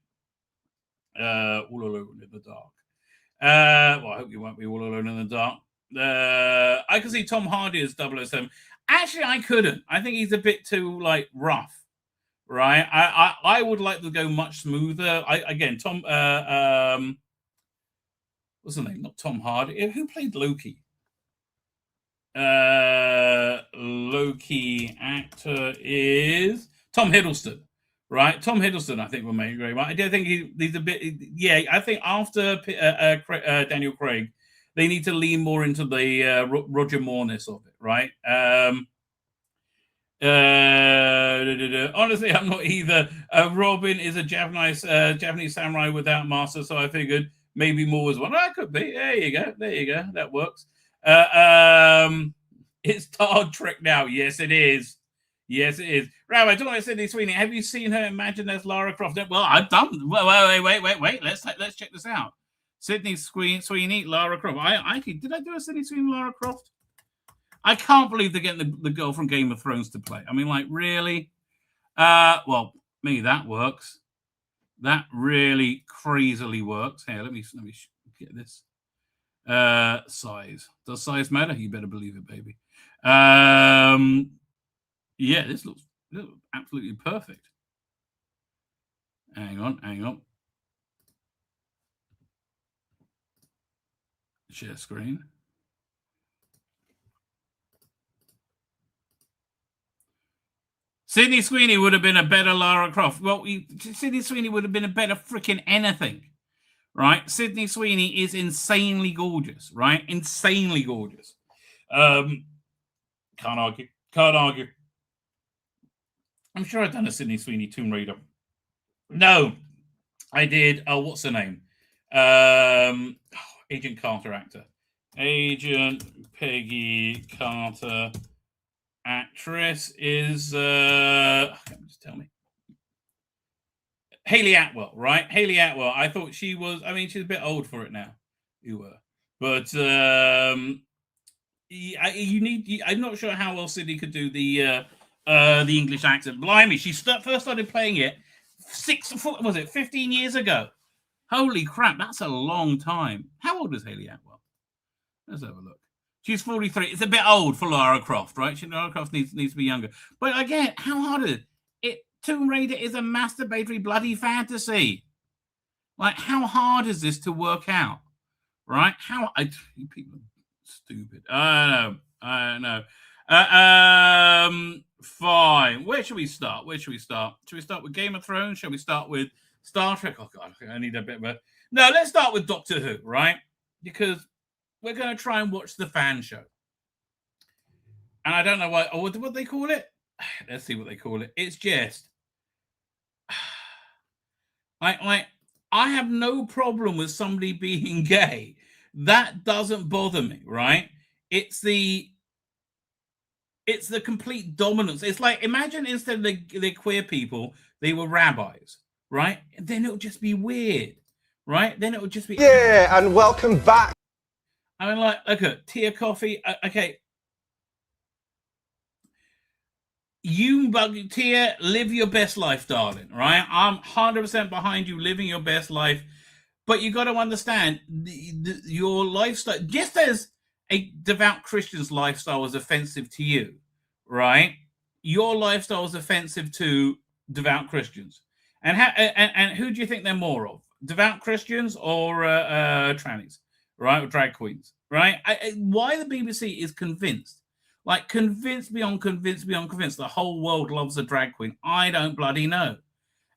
S10: All alone in the dark. Well, I hope you won't be all alone in the dark. I could see Tom Hardy as 007. Actually, I couldn't. I think he's a bit too like rough, right? I would like to go much smoother. Tom. What's the name? Not Tom Hardy. Who played Loki? Loki actor is Tom Hiddleston, right? Tom Hiddleston, I think, will make great. I do think he's a bit. Yeah, I think after Daniel Craig, they need to lean more into the Roger Moore-ness of it, right? Honestly, I'm not either. Robin is a Japanese samurai without master, so I figured maybe Moore was one. I could be. There you go. That works. It's Star Trek now. Yes, it is. Rabbi, talking about Sydney Sweeney, have you seen her imagined as Lara Croft? Well, I've done. Wait. Let's check this out. Sydney Sweeney, Lara Croft. Did I do a Sydney Sweeney, Lara Croft? I can't believe they're getting the girl from Game of Thrones to play. I mean, like, really? Well, maybe that works. That really crazily works. Here, let me get this. Size. Does size matter? You better believe it, baby. Yeah, this looks absolutely perfect. Hang on. Share screen. Sydney Sweeney would have been a better Lara Croft. Well, Sydney Sweeney would have been a better freaking anything, right? Sydney Sweeney is insanely gorgeous, right? Insanely gorgeous. Can't argue. I'm sure I've done a Sydney Sweeney Tomb Raider. No, I did. Oh, what's her name? Agent Carter actor. Agent Peggy Carter actress is just tell me. Hayley Atwell, right? Hayley Atwell. I thought she was. I mean, she's a bit old for it now. You were, but I'm not sure how well Sydney could do the English accent. Blimey, she first started playing it 15 years ago. Holy crap, that's a long time. How old is Hayley Atwell? Let's have a look. She's 43. It's a bit old for Lara Croft, right? Lara Croft needs to be younger. But again, how hard is it? Tomb Raider is a masturbatory bloody fantasy. Like, how hard is this to work out? Right? You people are stupid. I know. Fine. Where should we start? Should we start with Game of Thrones? Shall we start with Star Trek? Oh, God, I need a bit of a... No, let's start with Doctor Who, right? Because we're going to try and watch the fan show. And I don't know what they call it. Let's see what they call it. It's just... I have no problem with somebody being gay. That doesn't bother me, right? It's the complete dominance. It's like, imagine instead of the queer people, they were rabbis, right? Then it would just be weird, right? Then it would just be...
S1: Yeah, and welcome back.
S10: I mean, like, okay, tea or coffee, okay. Tia, live your best life, darling, right? I'm 100% behind you living your best life. But you got to understand, your lifestyle, just as a devout Christian's lifestyle is offensive to you, right? Your lifestyle is offensive to devout Christians. And who do you think they're more of? Devout Christians or trannies, right? Or drag queens, right? Why the BBC is convinced, like convinced beyond convinced, the whole world loves a drag queen. I don't bloody know.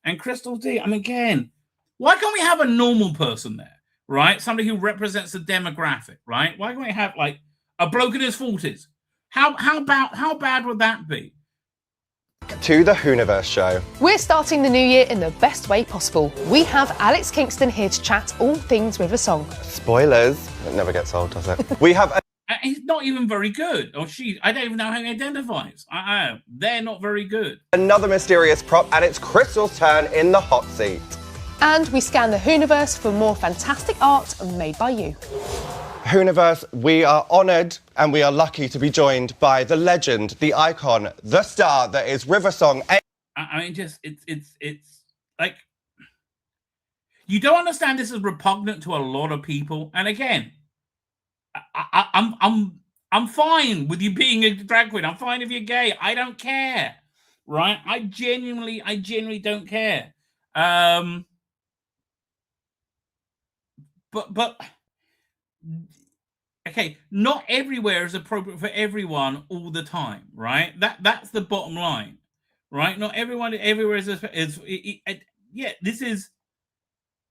S10: And Crystal D, I mean, again, why can't we have a normal person there, right? Somebody who represents the demographic, right? Why can't we have like a bloke in his 40s? How bad would that be?
S1: To the Whoniverse show.
S2: We're starting the new year in the best way possible. We have Alex Kingston here to chat all things River Song.
S1: Spoilers. It never gets old, does it? We have...
S10: He's not even very good. Or she, I don't even know how he identifies. They're not very good.
S1: Another mysterious prop, and it's Crystal's turn in the hot seat.
S2: And we scan the Whoniverse for more fantastic art made by you.
S1: Whoniverse, we are honoured and we are lucky to be joined by the legend, the icon, the star that is River Song.
S10: I mean, just it's like, you don't understand. This is repugnant to a lot of people. And again, I'm fine with you being a drag queen. I'm fine if you're gay. I don't care, right? I genuinely don't care. But okay, not everywhere is appropriate for everyone all the time, right? That's the bottom line, right? Not everyone everywhere is yeah, this is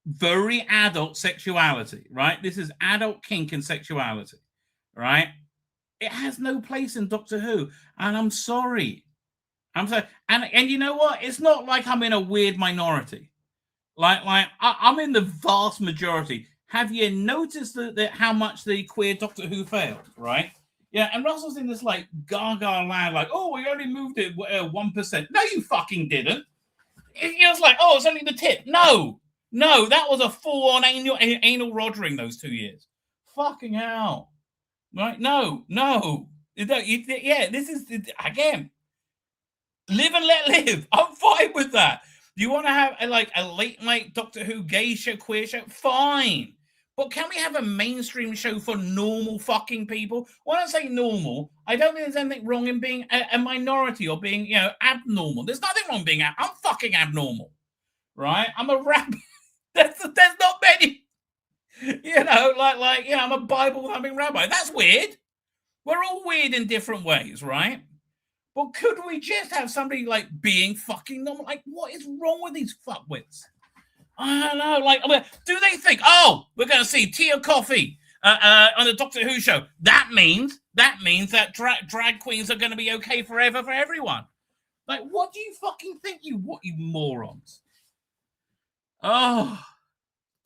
S10: very adult sexuality, right? This is adult kink and sexuality, right? It has no place in Doctor Who, and I'm sorry. I'm sorry. And you know what? It's not like I'm in a weird minority. Like I'm in the vast majority. Have you noticed that how much the queer Doctor Who failed, right? Yeah, and Russell's in this like gaga land, like, oh, we only moved it 1%. No, you fucking didn't. It was like, oh, it's only the tip. No, that was a full-on anal rogering those 2 years. Fucking hell. Right? No. Yeah, this is, again, live and let live. I'm fine with that. Do you want to have a late night Doctor Who gay show, queer show? Fine. But can we have a mainstream show for normal fucking people? When I say normal, I don't think there's anything wrong in being a minority or being, abnormal. There's nothing wrong being I'm fucking abnormal, right? I'm a rabbi. There's not many, I'm a Bible-thumping rabbi. That's weird. We're all weird in different ways, right? But could we just have somebody being fucking normal? Like, what is wrong with these fuckwits? I don't know. Do they think, we're going to see tea or coffee on the Doctor Who show? That means that drag queens are going to be okay forever for everyone. Like, what do you fucking think, you morons? Oh.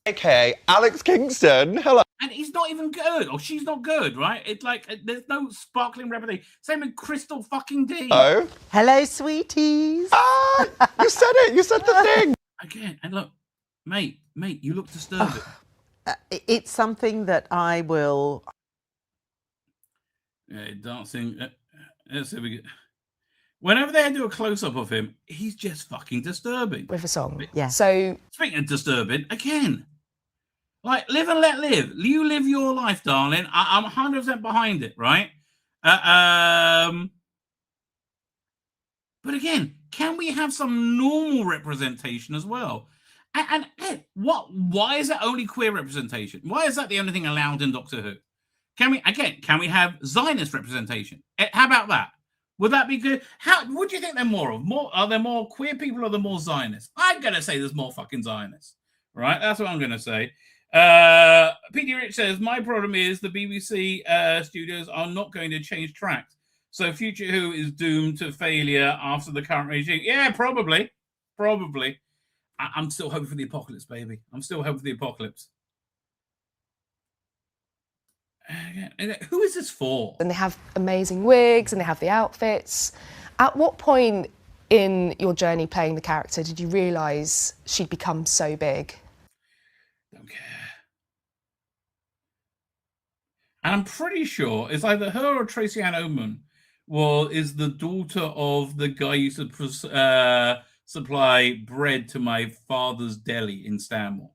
S1: Okay, Alex Kingston. Hello.
S10: And he's not even good, or she's not good, right? It's like there's no sparkling reputation. Same with Crystal fucking D.
S1: Oh.
S3: Hello, sweeties.
S1: You said it. You said the thing.
S10: Again, and look, mate, you look disturbing.
S3: It's something that I will.
S10: Yeah, dancing. Let's see if we get. Whenever they do a close-up of him, he's just fucking disturbing.
S2: With a song.
S3: Yeah.
S2: So
S10: speaking of disturbing, again. Like, live and let live. You live your life, darling. I'm 100% behind it, right? But again, can we have some normal representation as well? And why is that only queer representation? Why is that the only thing allowed in Doctor Who? Can we have Zionist representation? How about that? Would that be good? What do you think they're more of? Are there more queer people or are there more Zionists? I'm going to say there's more fucking Zionists, right? That's what I'm going to say. PD Rich says, my problem is the BBC studios are not going to change tracks. So Future Who is doomed to failure after the current regime. Yeah, probably. I'm still hoping for the apocalypse, baby. I'm still hoping for the apocalypse. Who is this for?
S2: And they have amazing wigs and they have the outfits. At what point in your journey playing the character did you realise she'd become so big?
S10: Don't care. And I'm pretty sure it's either her or Tracy Ann Oman is the daughter of the guy who used to supply bread to my father's deli in Stanmore.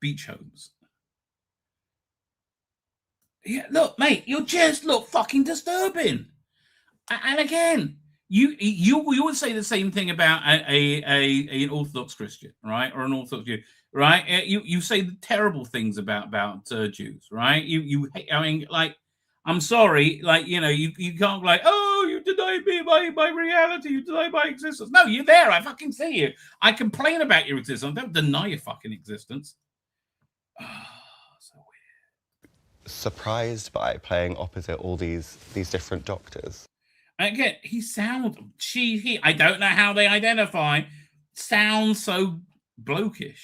S10: Beach Homes. Yeah, look, mate, you just look fucking disturbing. And again, you would say the same thing about an Orthodox Christian, right, or an Orthodox Jew, right? You say the terrible things about Jews, right? I mean, like, I'm sorry, like, you can't be like, oh, you denied me my reality, you denied my existence. No, you're there. I fucking see you. I complain about your existence. I don't deny your fucking existence.
S1: Surprised by playing opposite all these different doctors.
S10: Again, I don't know how they identify, sounds so blokish.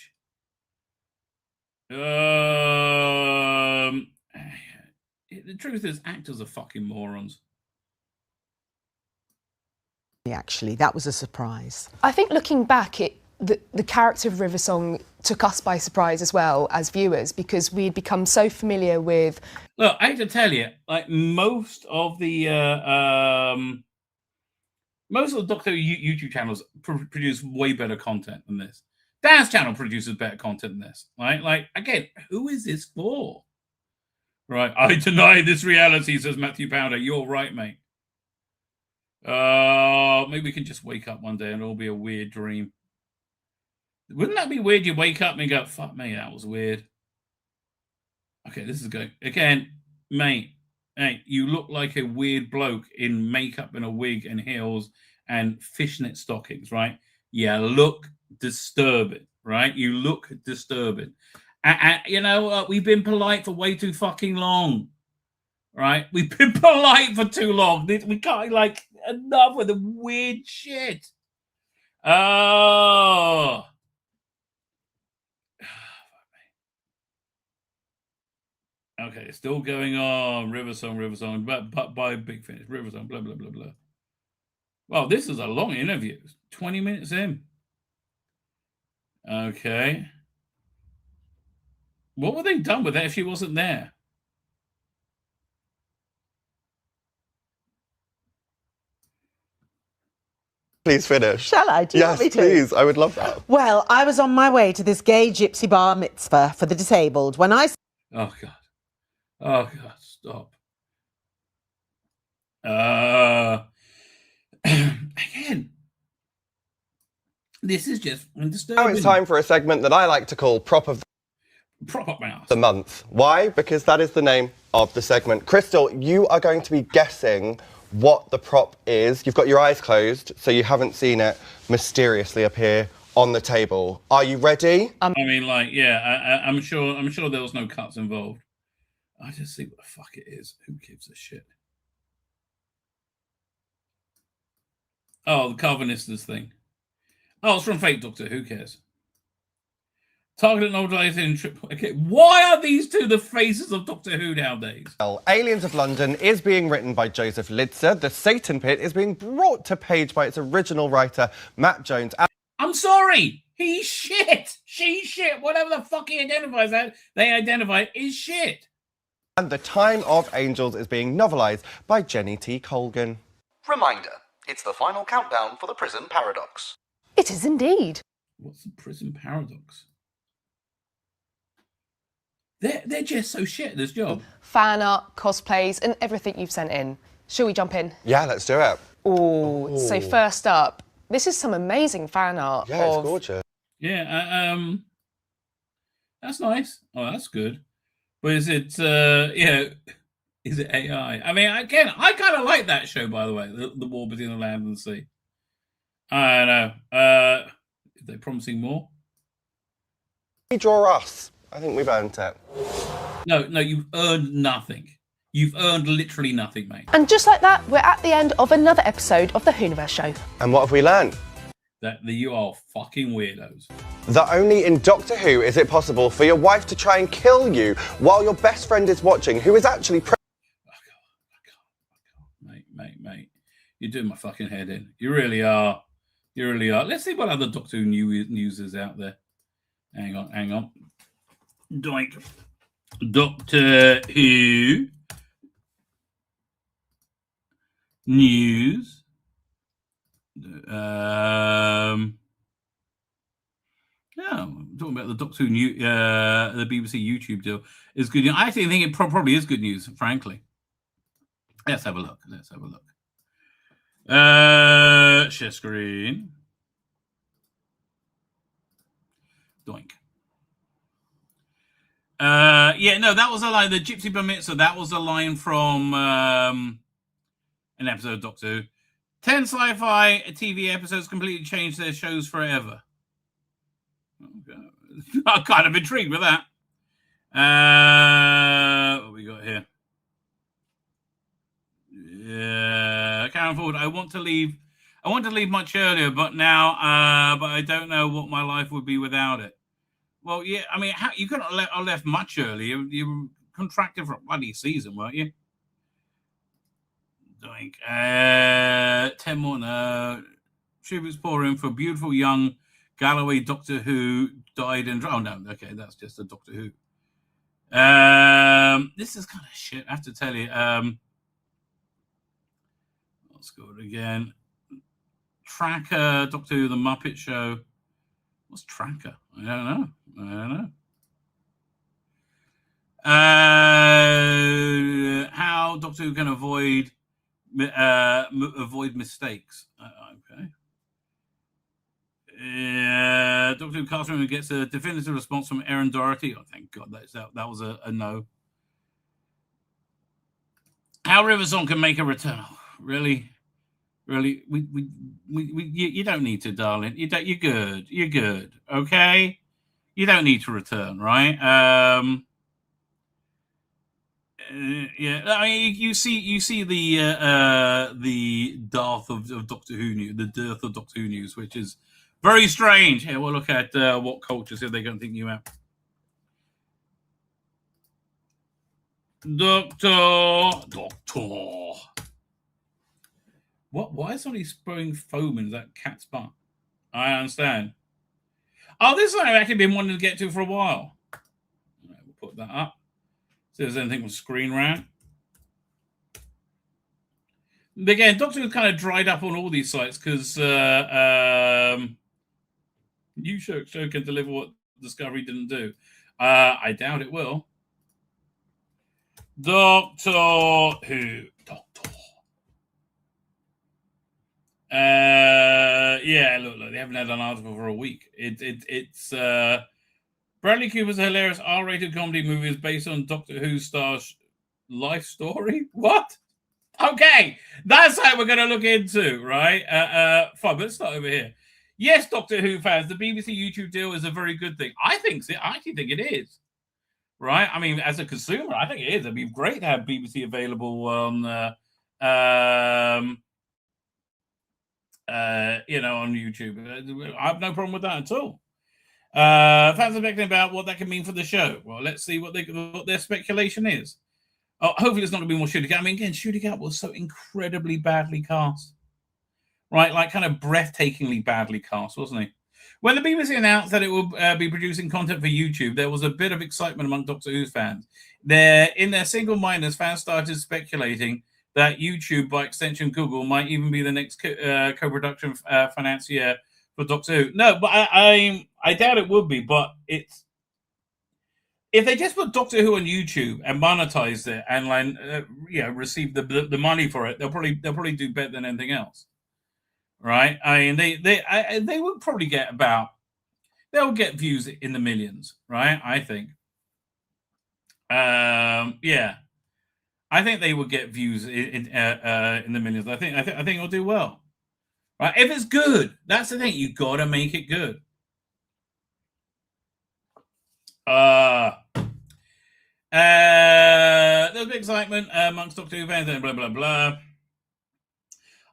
S10: The truth is, actors are fucking morons.
S3: Actually, that was a surprise.
S2: I think looking back, the character of River Song took us by surprise as well as viewers, because we'd become so familiar with.
S10: Look, I hate to tell you, like most of the Doctor Who YouTube channels produce way better content than this. Dan's channel produces better content than this. Right? Like, again, who is this for? Right. I deny this reality, says Matthew Powder. You're right, mate. Maybe we can just wake up one day and it'll be a weird dream. Wouldn't that be weird? You wake up and go, fuck me, that was weird. Okay, this is good. Again, mate, hey, you look like a weird bloke in makeup and a wig and heels and fishnet stockings, right? Yeah, look disturbing, right? You look disturbing. You know, we've been polite for way too fucking long, right? We've been polite for too long. We can't, like, enough with the weird shit. Oh. Okay, it's still going on. River Song, but by Big Finish. River Song, blah, blah, blah, blah. Well, this is a long interview. 20 minutes in. Okay. What were they done with that if she wasn't there?
S1: Please finish.
S3: Shall I? Do you want me
S1: Yes,
S3: to?
S1: please. I would love that.
S3: Well, I was on my way to this gay gypsy bar mitzvah for the disabled when I...
S10: Oh, God. Oh, God, stop. Again, this is just disturbing.
S1: Now it's time for a segment that I like to call Prop of the Month. Why? Because that is the name of the segment. Crystal, you are going to be guessing what the prop is. You've got your eyes closed, so you haven't seen it mysteriously appear on the table. Are you ready?
S10: I mean, like, yeah, I'm sure there was no cuts involved. I just see what the fuck it is. Who gives a shit? Oh, the Calvinisters thing. Oh, it's from Fake Doctor. Who cares? Targeted novelization trip. Okay, why are these two the faces of Doctor Who nowadays?
S1: Well, Aliens of London is being written by Joseph Lidser. The Satan Pit is being brought to page by its original writer, Matt Jones.
S10: I'm sorry. He's shit. She's shit. Whatever the fuck he identifies as, they identify is shit.
S1: And The Time of Angels is being novelised by Jenny T. Colgan.
S4: Reminder, it's the final countdown for the Prison Paradox.
S2: It is indeed.
S10: What's the Prison Paradox? They're just so shit at this job.
S2: Fan art, cosplays, and everything you've sent in. Shall we jump in?
S1: Yeah, let's do it.
S2: Ooh. So first up, this is some amazing fan art.
S1: Yeah, it's gorgeous.
S10: Yeah, that's nice. Oh, that's good. But is it, is it AI? I mean, again, I kind of like that show, by the way, the War Between the Land and the Sea. I don't know. Are they promising more?
S1: We draw us. I think we've earned it.
S10: No, you've earned nothing. You've earned literally nothing, mate.
S2: And just like that, we're at the end of another episode of the Whoniverse Show.
S1: And what have we learned?
S10: That you are fucking weirdos.
S1: That only in Doctor Who is it possible for your wife to try and kill you while your best friend is watching, who is actually...
S10: Mate. You're doing my fucking head in. You really are. Let's see what other Doctor Who news is out there. Hang on. Doink. Doctor Who news. I'm talking about the Doctor Who new, the BBC YouTube deal is good. I actually think it probably is good news, frankly. Let's have a look. Share screen. Doink. That was a line. The Gypsy Bar Mitzvah, that was a line from an episode of Doctor Who. 10 sci-fi TV episodes completely changed their shows forever. Okay. I'm kind of intrigued with that. What we got here? Yeah, Karen Ford. I want to leave much earlier, but now, but I don't know what my life would be without it. Well, yeah, I mean, you couldn't have left much earlier. You were contracted for a bloody season, weren't you? Doink. 10 more. No. Tributes pouring for beautiful young Galloway Doctor Who died in... Oh, no. Okay, that's just a Doctor Who. This is kind of shit, I have to tell you. Let's go again. Tracker, Doctor Who, The Muppet Show. What's Tracker? I don't know. How Doctor Who can avoid mistakes. Okay. Doctor Who cast member gets a definitive response from Erin Doherty. Oh, thank God, that was a no. How Riversong can make a return? Oh, really, you don't need to, darling. You're good. You're good. Okay, you don't need to return, right? Yeah, I mean, you see the dearth of Doctor Who news, the dearth of Doctor Who news, which is very strange. Here, we'll look at what cultures if they're going to think you out. Doctor. What? Why is somebody spraying foam in that cat's butt? I understand. Oh, this is I've actually been wanting to get to for a while. We'll put that up. See if there's anything with Screen Rant. Again, Doctor Who kind of dried up on all these sites because new show can deliver what Discovery didn't do. I doubt it will. Doctor Who. Yeah, look, they haven't had an article for a week. It's Bradley Cooper's hilarious R-rated comedy movie is based on Doctor Who star's life story. What? Okay, that's how we're going to look into, right? Fine, let's start over here. Yes, Doctor Who fans, the BBC YouTube deal is a very good thing. I actually think it is, right? I mean, as a consumer, I think it is. It'd be great to have BBC available on, on YouTube. I have no problem with that at all. Fans are speculating about what that can mean for the show. Well, let's see what their speculation is. Oh, hopefully it's not going to be more Shooting Out. I mean, again, Shooting Out was so incredibly badly cast. Right? Like kind of breathtakingly badly cast, wasn't he? When the BBC announced that it will be producing content for YouTube, there was a bit of excitement among Doctor Who fans. In their single-mindedness, fans started speculating that YouTube, by extension Google, might even be the next co-production financier for Doctor Who. No, but I doubt it would be, but it's... If they just put Doctor Who on YouTube and monetize it and receive the money for it, they'll probably do better than anything else, right? I mean, they would probably get they'll get views in the millions, right? I think, yeah, I think they would get views in the millions. I think it'll do well, right? If it's good, that's the thing. You gotta make it good. There's big excitement amongst Doctor Who fans and blah blah blah.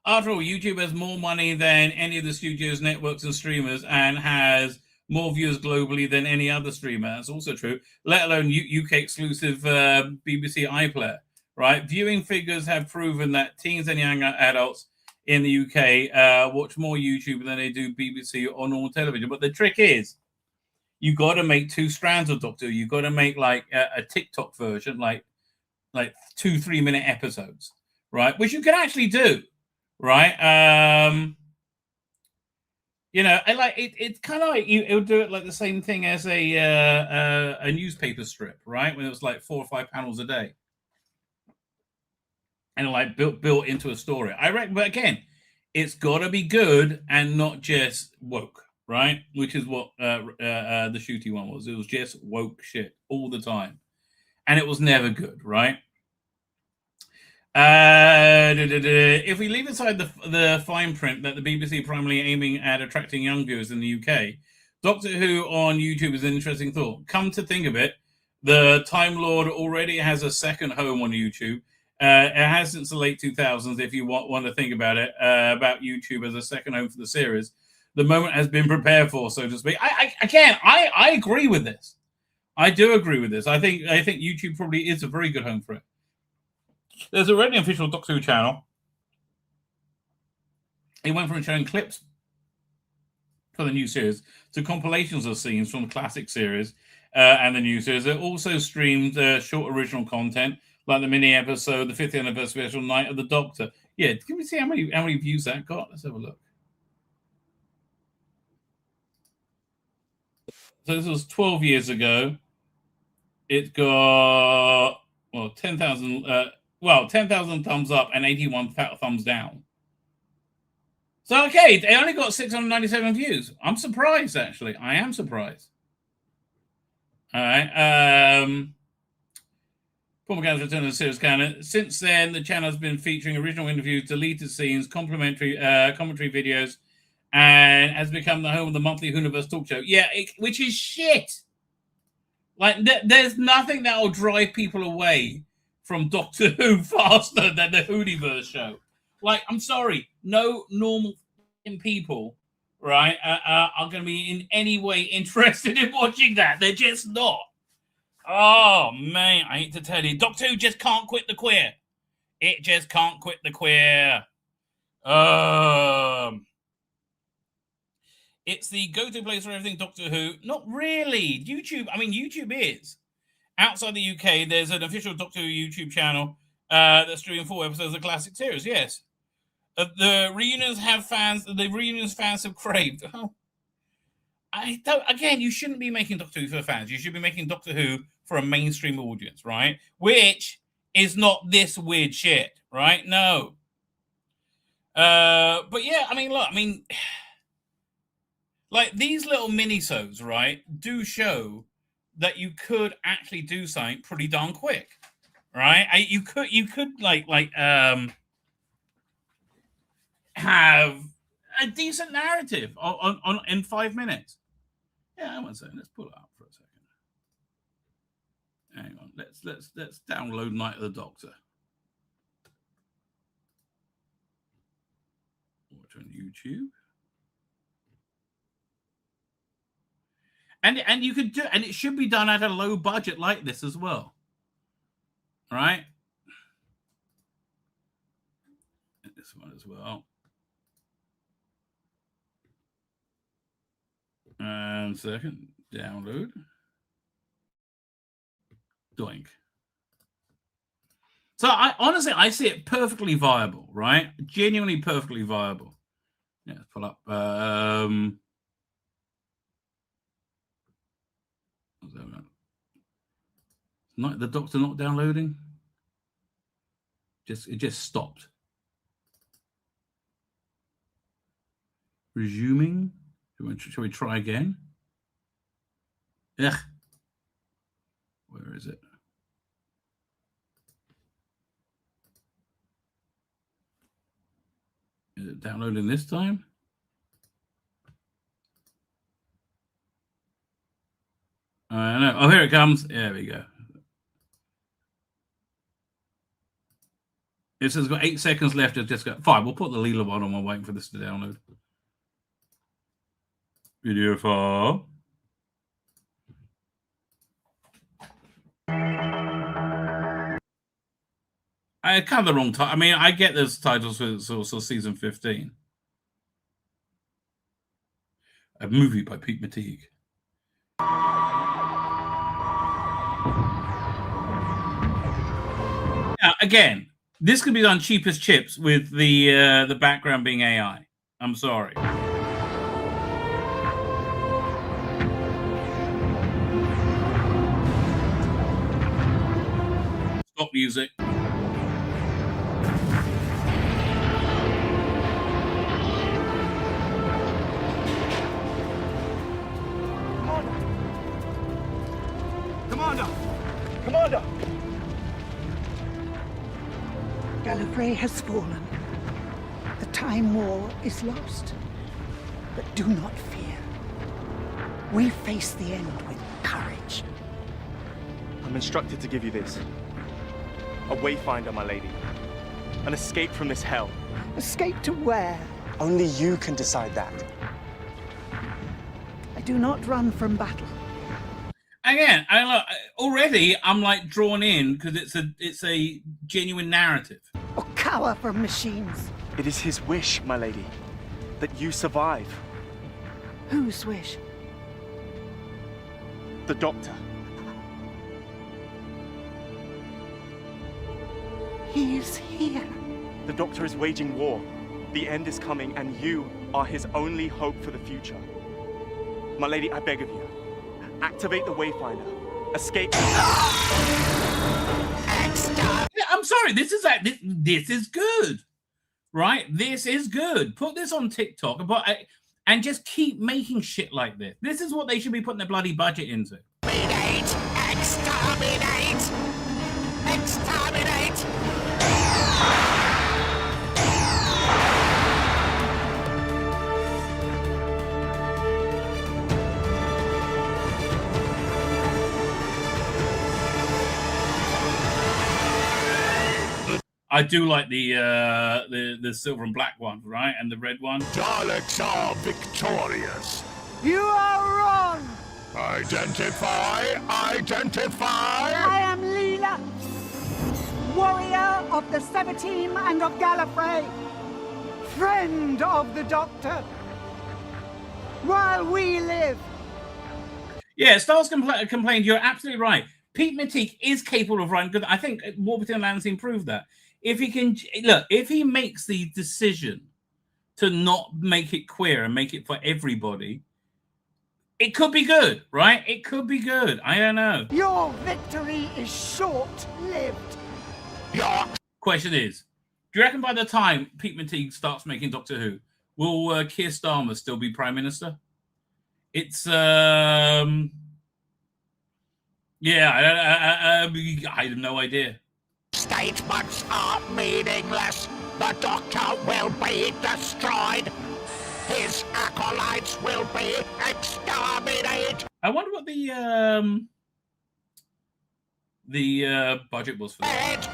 S10: After all, YouTube has more money than any of the studios, networks, and streamers, and has more viewers globally than any other streamer. That's also true. Let alone UK exclusive BBC iPlayer. Right? Viewing figures have proven that teens and young adults in the UK watch more YouTube than they do BBC or normal television. But the trick is, you got to make two strands of Doctor Who. You got to make like a TikTok version, like 2-3 minute episodes, right? Which you can actually do, right? And like it's kind of like it would do it like the same thing as a newspaper strip, right? When it was like 4 or 5 panels a day, and like built into a story. I reckon, but again, it's got to be good and not just woke. Right, which is what the Shooty one was. It was just woke shit all the time, and it was never good. Right. If we leave aside the fine print that the BBC primarily aiming at attracting young viewers in the UK, Doctor Who on YouTube is an interesting thought. Come to think of it, the Time Lord already has a second home on YouTube. It has since the late 2000s. If you want to think about it, about YouTube as a second home for the series. The moment has been prepared for, so to speak. I agree with this. I do agree with this. I think YouTube probably is a very good home for it. There's already an official Doctor Who channel. It went from showing clips for the new series to compilations of scenes from the classic series and the new series. It also streamed short original content, like the mini episode, the 50th anniversary special, Night of the Doctor. Yeah, can we see how many views that got? Let's have a look. So this was 12 years ago. It got 10,000. 10,000 thumbs up and 81 thumbs down. So okay, they only got 697 views. I'm surprised, actually. I am surprised. All right. Paul McGann's return to the series canon. Since then, the channel has been featuring original interviews, deleted scenes, commentary videos, and has become the home of the monthly Hooniverse talk show. Yeah, which is shit. Like, there's nothing that will drive people away from Doctor Who faster than the Hooniverse show. Like, I'm sorry, no normal people, right, are going to be in any way interested in watching that. They're just not. Oh, man, I hate to tell you. Doctor Who just can't quit the queer. It just can't quit the queer. It's the go-to place for everything Doctor Who. Not really. YouTube, I mean, YouTube is. Outside the UK, there's an official Doctor Who YouTube channel that's doing 4 episodes of the classic series, yes. The reunions fans have craved. Oh, I don't. Again, you shouldn't be making Doctor Who for fans. You should be making Doctor Who for a mainstream audience, right? Which is not this weird shit, right? No. But yeah, I mean, look, like these little mini-sodes, right, do show that you could actually do something pretty darn quick, right? You could have a decent narrative on in 5 minutes. Yeah, one second. Let's pull it up for a second. Hang on. Let's download Night of the Doctor. Watch on YouTube. And you could do, and it should be done at a low budget like this as well. All right. And this one as well. And second, download. Doink. So I see it perfectly viable, right? Genuinely perfectly viable. Yeah, let's pull up. Not the Doctor not downloading. It just stopped. Resuming. Shall we try again? Ugh. Where is it? Is it downloading this time? I know. Oh, here it comes. There we go. It says it's got 8 seconds left. It's just got 5. We'll put the Leela one on while waiting for this to download. Video file. I kind of the wrong title. I mean, I get those titles for it's also season 15. A movie by Pete Matigue. Now, again, this could be done cheap as chips with the background being AI. I'm sorry. Stop music.
S5: Commander! Gallifrey has fallen. The Time War is lost. But do not fear. We face the end with courage.
S6: I'm instructed to give you this. A wayfinder, my lady. An escape from this hell.
S5: Escape to where?
S6: Only you can decide that.
S5: I do not run from battle.
S10: Again, already I'm like drawn in because it's a genuine narrative.
S5: Or cower from machines.
S6: It is his wish, my lady, that you survive.
S5: Whose wish?
S6: The Doctor.
S5: He is here.
S6: The Doctor is waging war. The end is coming, and you are his only hope for the future. My lady, I beg of you, activate the Wayfinder. escape.
S10: I'm sorry. This is this is good, right? This is good. Put this on TikTok, and just keep making shit like this. This is what they should be putting their bloody budget into.
S7: Exterminate! Exterminate!
S10: I do like the silver and black one, right, and the red one.
S7: Daleks are victorious.
S5: You are wrong!
S7: Identify! Identify!
S5: I am Leela, warrior of the Sever-Team and of Gallifrey, friend of the Doctor. While we live.
S10: Yeah, Stars complained. You're absolutely right. Pete Metique is capable of writing good. I think Warburton and Lansing proved that. If he can look, if he makes the decision to not make it queer and make it for everybody, it could be good, right? It could be good. I don't know.
S5: Your victory is short-lived.
S10: Question is, do you reckon by the time Pete Metique starts making Doctor Who, will Keir Starmer still be Prime Minister? It's yeah, I have no idea.
S7: Statements are meaningless. The Doctor will be destroyed. His acolytes will be exterminated.
S10: I wonder what the budget was for that.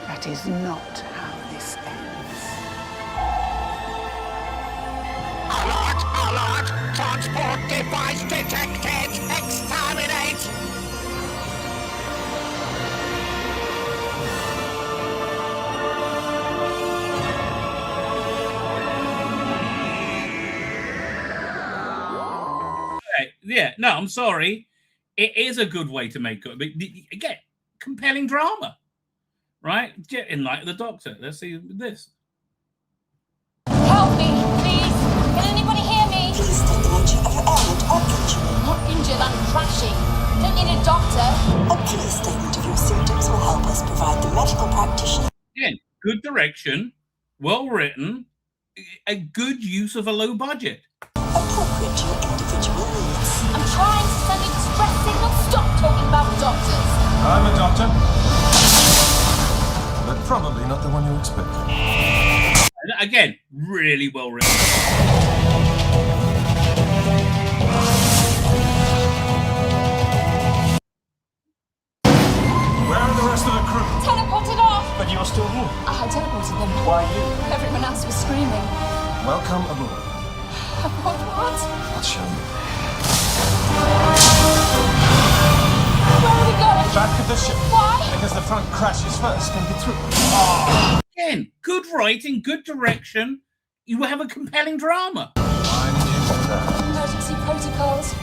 S5: That is not how this ends.
S7: Alert! Alert! Transport device detected! Exterminate!
S10: Yeah, no, I'm sorry. It is a good way to make good. Again, compelling drama, right? In light of the Doctor. Let's see this.
S8: Help me, please. Can anybody hear me?
S9: Please state the nature of your ailment or injury.
S8: I'm not injured, I'm crashing. Don't need a doctor.
S9: A police statement of your symptoms will help us provide the medical practitioner.
S10: Again, good direction, well written, a good use of a low budget.
S9: Appropriate to your individual needs.
S8: I'm trying to send a distress signal. Stop talking about doctors.
S11: I'm a doctor, but probably not the one you expected.
S10: Again, really well written.
S11: Where are the rest of the crew?
S8: Teleported off.
S11: But you're still here.
S8: I teleported them.
S11: Why you?
S8: Everyone else was screaming.
S11: Welcome aboard.
S8: What?
S11: I'll show you.
S8: Where are we going?
S11: Back of the ship.
S8: Why?
S11: Because the front crashes first and get through.
S10: Again, good writing, good direction. You have a compelling drama.
S11: I'm in there.
S8: Emergency protocols.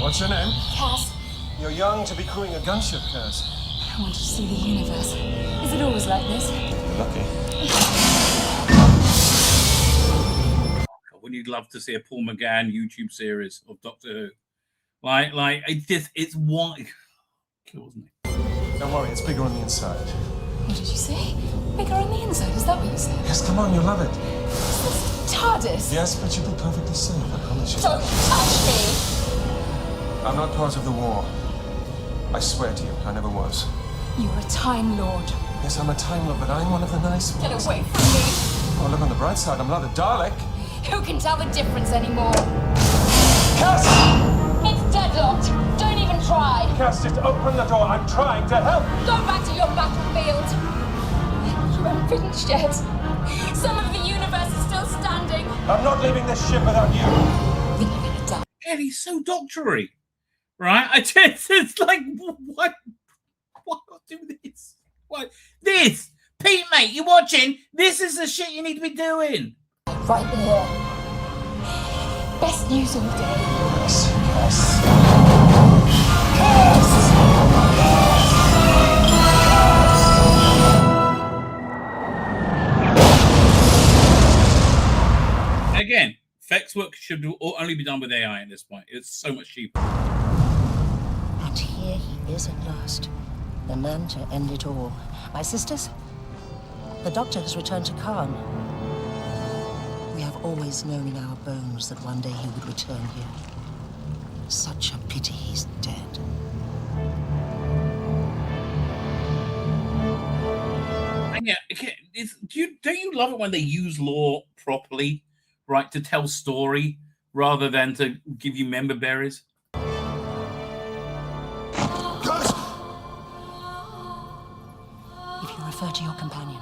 S11: What's your name?
S8: Cass.
S11: You're young to be crewing a gunship, Cass.
S8: I wanted to see the universe. Is it always like this?
S11: Lucky.
S10: Wouldn't you love to see a Paul McGann YouTube series of Doctor Who? Like it's what kills me.
S11: Don't worry, it's bigger on the inside.
S8: What did you say? Bigger on the inside, is that what you said?
S11: Yes, come on, you'll love it.
S8: This TARDIS.
S11: Yes, but you'll be perfectly safe, I promise you.
S8: Don't touch me!
S11: I'm not part of the war. I swear to you, I never was.
S8: You're a Time Lord.
S11: Yes, I'm a Time Lord, but I'm one of the nice ones.
S8: Get away from me!
S11: Oh, look on the bright side, I'm not a Dalek.
S8: Who can tell the difference anymore?
S11: Cass!
S8: It's deadlocked. Don't even try.
S11: Cass, just open the door. I'm trying to help.
S8: Go back to your battlefield. You haven't finished yet. Some of the universe is still standing.
S11: I'm not leaving this ship without you.
S8: Then you're gonna die.
S10: Yeah, he's so doctory, right? It's like what? Why not do this? What this? Pete, mate, you watching? This is the shit you need to be doing.
S8: Right here. Best news of the day.
S11: Yes, yes.
S10: Again, effects work should only be done with AI at this point. It's so much cheaper.
S5: And
S12: Here he is at last. The man to end it all. My sisters? The doctor has returned to Karn. We have always known in our bones that one day he would return here. Such a pity he's dead.
S10: And yeah, don't you love it when they use lore properly, right, to tell story rather than to give you member berries?
S12: If you refer to your companion,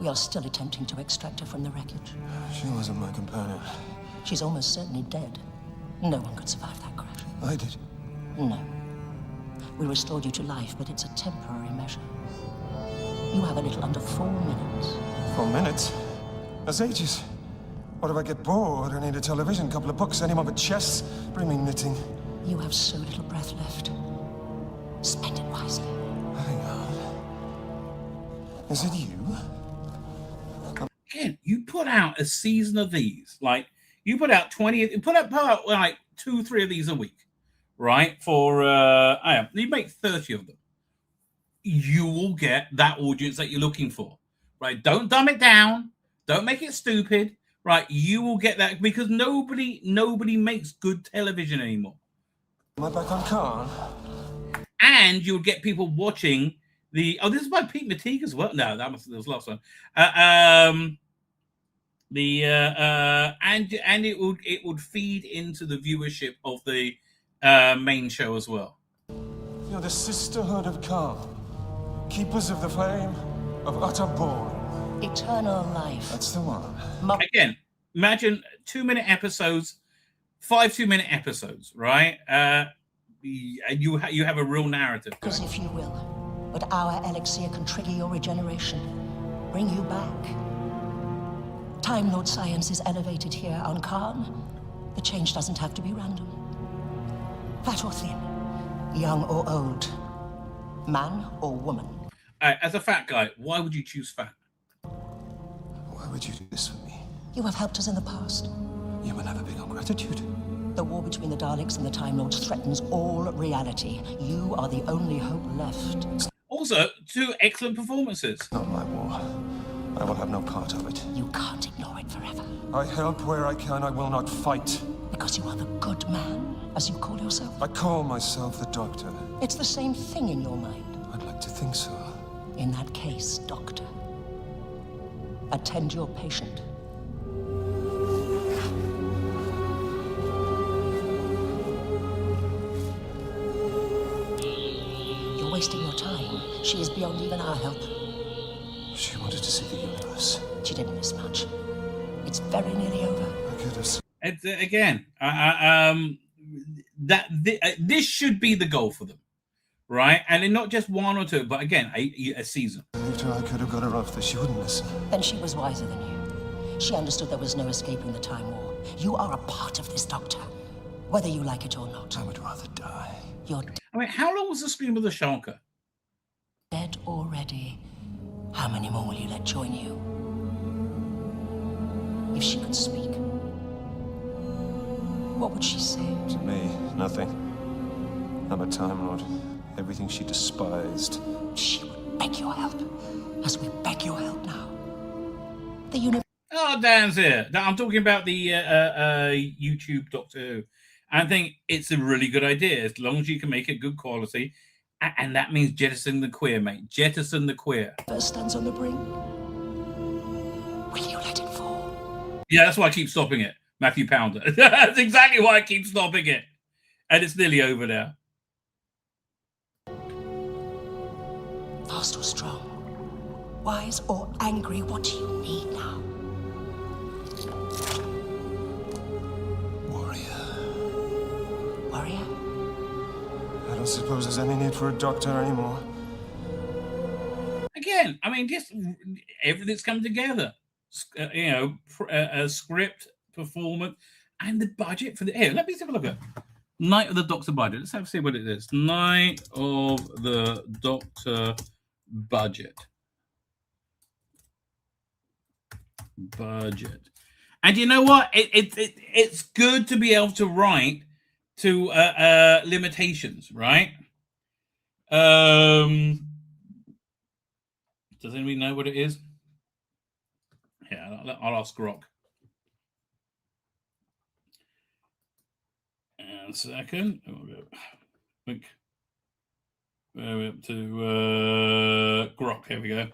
S12: we are still attempting to extract her from the wreckage.
S11: She wasn't my companion.
S12: She's almost certainly dead. No one could survive that crash.
S11: I did.
S12: No. We restored you to life, but it's a temporary measure. You have a little under 4 minutes.
S11: 4 minutes? That's ages. What if I get bored? I need a television, couple of books, any more but chess? Bring me knitting.
S12: You have so little breath left. Spend it wisely.
S11: Hang on. Is it you?
S10: Again, you put out a season of these. Like, you put out 20, you put out like 2, 3 of these a week, right? For, you make 30 of them. You will get that audience that you're looking for, right? Don't dumb it down. Don't make it stupid, right? You will get that because nobody makes good television anymore.
S11: Am I back on Karn?
S10: And you'll get people watching this is by Pete Mateague as well. No, that was last one. And it would feed into the viewership of the main show as well.
S11: You're the Sisterhood of Karn, keepers of the flame of utter boredom.
S12: Eternal life.
S11: That's the one.
S10: Again, imagine 2-minute episodes, 5 2-minute episodes, right? You have a real narrative.
S12: Because if you will, but our elixir can trigger your regeneration, bring you back. Time Lord science is elevated here on Karn. The change doesn't have to be random. Fat or thin, young or old, man or woman.
S10: As a fat guy, why would you choose fat?
S11: Why would you do this for me?
S12: You have helped us in the past.
S11: You will never be on gratitude.
S12: The war between the Daleks and the Time Lords threatens all reality. You are the only hope left.
S10: Also, 2 excellent performances.
S11: Not my war. I will have no part of it.
S12: You can't ignore it forever.
S11: I help where I can. I will not fight.
S12: Because you are the good man, as you call yourself.
S11: I call myself the Doctor.
S12: It's the same thing in your mind.
S11: I'd like to think so.
S12: In that case, Doctor, attend your patient. You're wasting your time. She is beyond even our help.
S11: She wanted to see the universe.
S12: She didn't miss much. It's very nearly over.
S11: I could have seen.
S10: It's, again, this should be the goal for them, right? And then not just 1 or 2, but again, a season.
S11: I could have got her off this. She wouldn't listen.
S12: Then she was wiser than you. She understood there was no escaping the Time War. You are a part of this, Doctor, whether you like it or not.
S11: I would rather die.
S12: You're
S10: I mean, how long was the Scream of the Sharker?
S12: dead already. How many more will you let join you? If she could speak, what would she say?
S11: To me, nothing. I'm a Time Lord. Everything she despised.
S12: She would beg your help, as we beg your help now. The universe.
S10: Oh, Dan's here. I'm talking about the YouTube Doctor Who. I think it's a really good idea, as long as you can make it good quality. And that means jettison the queer, mate. Jettison the queer.
S12: Stands on the brink. Will you let it fall?
S10: Yeah, that's why I keep stopping it. Matthew Pounder. That's exactly why I keep stopping it. And it's nearly over now.
S12: Fast or strong? Wise or angry? What do you need now? Warrior?
S11: I don't suppose there's any need for a doctor anymore.
S10: Again, I mean, just everything's come together. A script, performance, and the budget for the. Here, let me take a look at Night of the Doctor budget. Let's have a see what it is. Night of the Doctor budget. And you know what? It's good to be able to write to limitations, right? Does anybody know what it is? Yeah, I'll ask Grok. And a second. We'll go. Think. We're up to Grok. Here we go.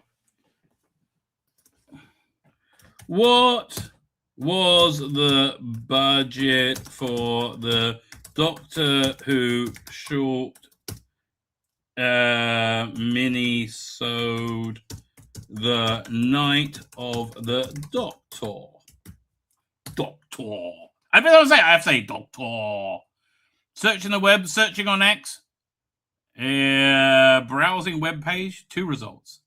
S10: What was the budget for the Doctor Who short mini-sode The Night of the Doctor? Doctor. I have to say Doctor. Searching the web, searching on X. Browsing web page, 2 results.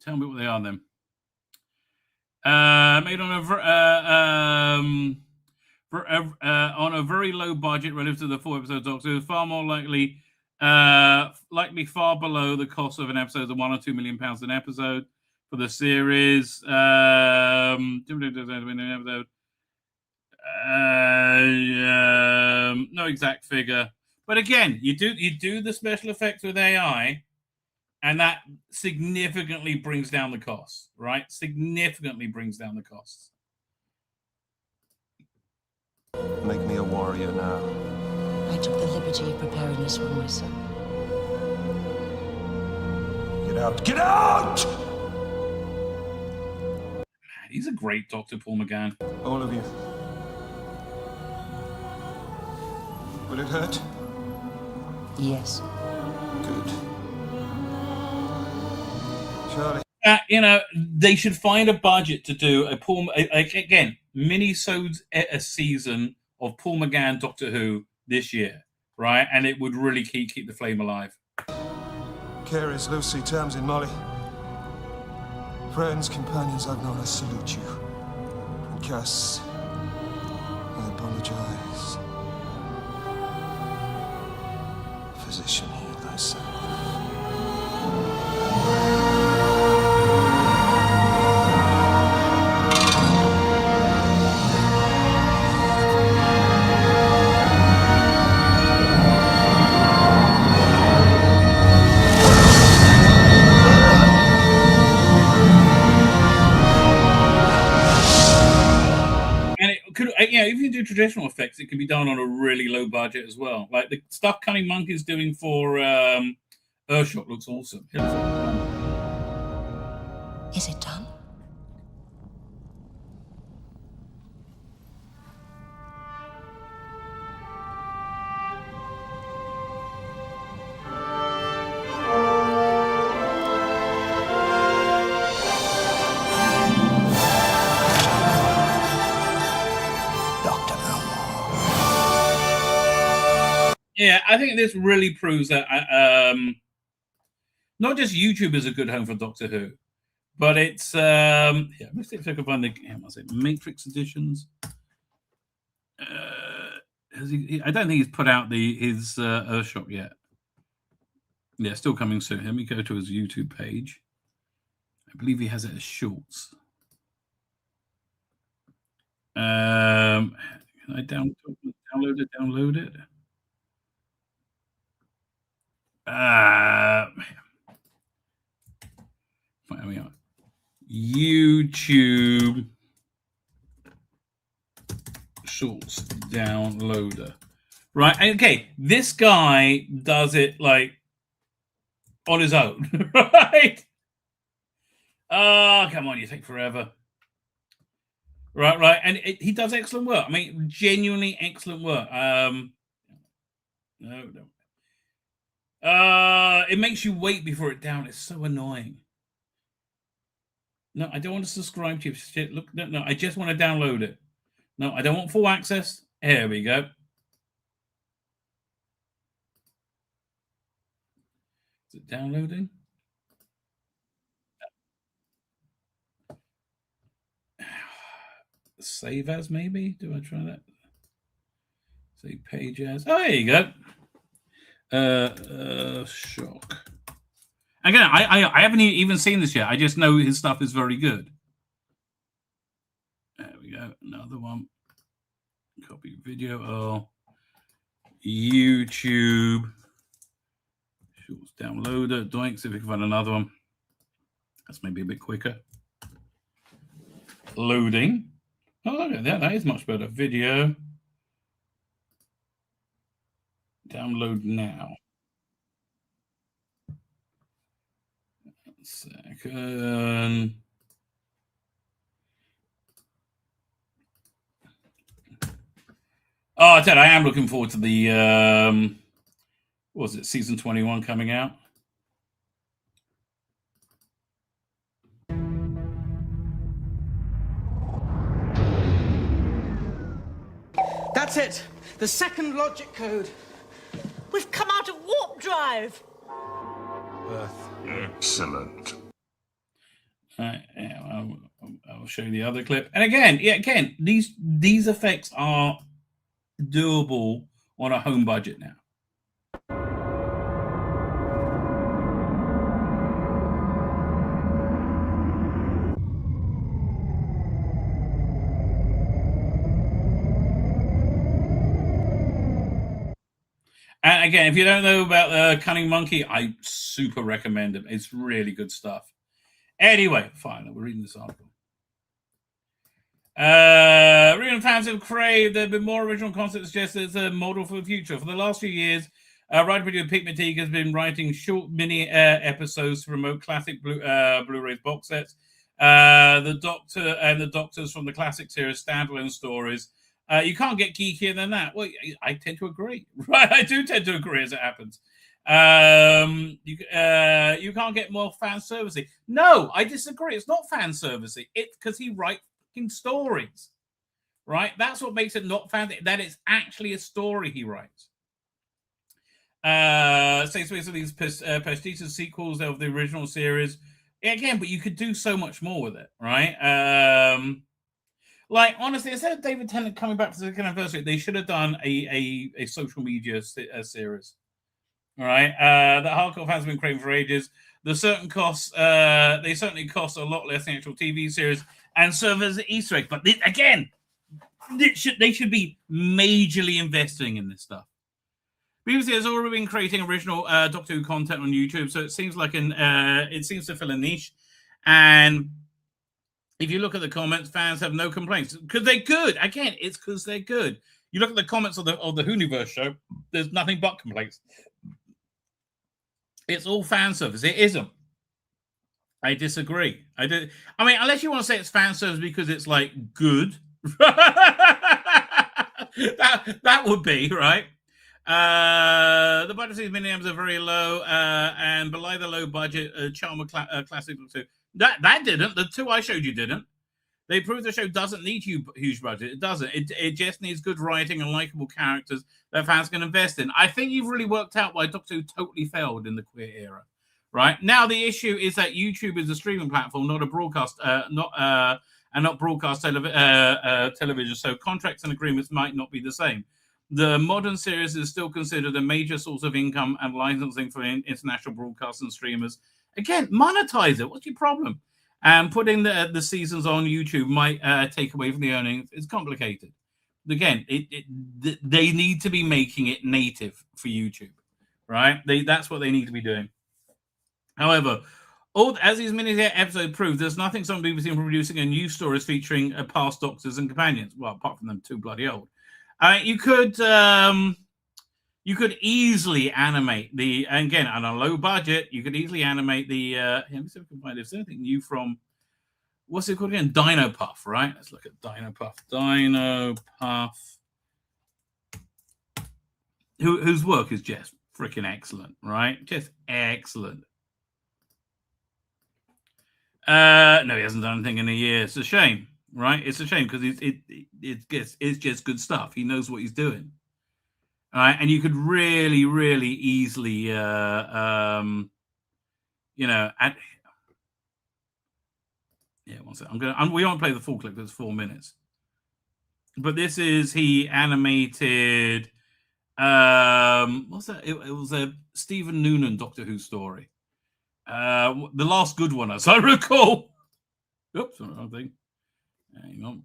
S10: Tell me what they are then. Made on a very low budget relative to the 4 episode Doctor. It was far more likely far below the cost of an episode of £1 or £2 million an episode for the series. No exact figure, but again, you do the special effects with AI. And that significantly brings down the costs, right? Significantly brings down the costs.
S11: Make me a warrior now.
S12: I took the liberty of preparing this one myself.
S11: Get out! Get out!
S10: Man, he's a great Dr. Paul McGann.
S11: All of you. Will it hurt?
S12: Yes.
S11: Good. Charlie.
S10: They should find a budget to do a Paul again mini-sodes a season of Paul McGann Doctor Who this year, right? And it would really keep the flame alive.
S11: Carries, Lucy, Tamsin, Molly. Friends, companions I've known, I salute you. And Cass, I apologize. Physician, heal thyself.
S10: If you do traditional effects, it can be done on a really low budget as well. Like the stuff Cunning Monk is doing for Earthshock looks awesome.
S12: Is it done?
S10: Yeah, I think this really proves that not just YouTube is a good home for Doctor Who, but it's let's see if I can find the Matrix editions. I don't think he's put out his Earthshock yet. Yeah, still coming soon. Let me go to his YouTube page. I believe he has it as shorts. Can I download it? Where we are. YouTube Shorts downloader. Right, okay. This guy does it like on his own, right? Oh, come on, you take forever. Right, and he does excellent work. I mean, genuinely excellent work. No. It makes you wait before it down. It's so annoying. No, I don't want to subscribe to you. Shit, look, no, I just want to download it. No, I don't want full access. Here we go. Is it downloading? Save as, maybe? Do I try that? Save page as. Oh, there you go. Shock. Again, I haven't even seen this yet. I just know his stuff is very good. There we go. Another one. Copy video. Oh, YouTube Tools downloader. Doink. See if we can find another one. That's maybe a bit quicker. Loading. Oh, look at that. That is much better. Video. Download now. Second. Oh, I tell you, I am looking forward to the what was it, season 21 coming out?
S13: That's it. The second logic code.
S14: We've come out of warp drive.
S24: Excellent.
S10: Yeah, I'll show you the other clip. And again, these effects are doable on a home budget now. And again, if you don't know about the Cunning Monkey, I super recommend it. It's really good stuff. Anyway, fine. We're reading this article. Real fans have craved there have been more original concepts suggested as a model for the future. For the last few years, writer producer Pete Matigue has been writing short mini episodes to promote classic Blu-ray box sets. The Doctor and the Doctors from the classic series standalone stories. You can't get geekier than that. Well, I tend to agree. Right, I do tend to agree as it happens. You can't get more fan servicey. No, I disagree. It's not fan servicey. It's because he writes stories, right? That's what makes it not fan. That it's actually a story he writes. Say some of these prestigious sequels of the original series. Again, but you could do so much more with it, right? Like, honestly, instead of David Tennant coming back for the second anniversary, they should have done a social media series. All right, that hardcore fans have been craving for ages. The certain costs, they certainly cost a lot less than the actual TV series and serve as an Easter egg. But they should be majorly investing in this stuff. BBC has already been creating original Doctor Who content on YouTube, so it seems like it seems to fill a niche. And if you look at the comments, fans have no complaints because they're good. Again, it's because they're good. You look at the comments of the Whoniverse show, there's nothing but complaints. It's all fan service. It isn't. I disagree. I mean, unless you want to say it's fan service because it's like good. that would be right. The budget of these mini-ems are very low and below the low budget Charmer Classic 2. That didn't. The two I showed you didn't. They proved the show doesn't need huge budget. It doesn't. It just needs good writing and likable characters that fans can invest in. I think you've really worked out why Doctor Who totally failed in the queer era. Right now, the issue is that YouTube is a streaming platform, not a broadcast, not broadcast television. So contracts and agreements might not be the same. The modern series is still considered a major source of income and licensing for international broadcasts and streamers. Again, monetize it. What's your problem? And putting the seasons on YouTube might take away from the earnings. It's complicated. Again, they need to be making it native for YouTube, right? That's what they need to be doing. However, as these mini episodes prove, there's nothing some BBC are producing a new stories featuring past Doctors and companions. Well, apart from them too bloody old. You could easily animate and again, on a low budget, you could easily animate the, let me see if we can find if there's anything new from, what's it called again? Dino Puff, right? Let's look at Dino Puff. Dino Puff, whose work is just freaking excellent, right? Just excellent. No, he hasn't done anything in a year. It's a shame, right? It's a shame because it's just good stuff. He knows what he's doing. All right, and you could really, really easily, you know, one second. We won't play the full clip because it's 4 minutes. But this is he animated. What's that? It was a Stephen Noonan Doctor Who story. The last good one, as I recall. Oops, wrong thing. Hang on.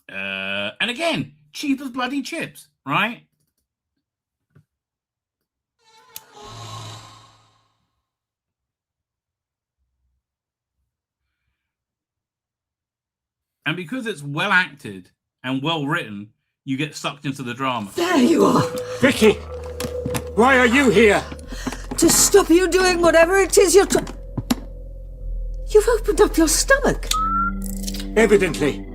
S10: And again, cheap as bloody chips, right? And because it's well acted and well written, you get sucked into the drama.
S14: There you are.
S7: Vicky, why are you here?
S14: To stop you doing whatever it is you're You've opened up your stomach.
S7: Evidently.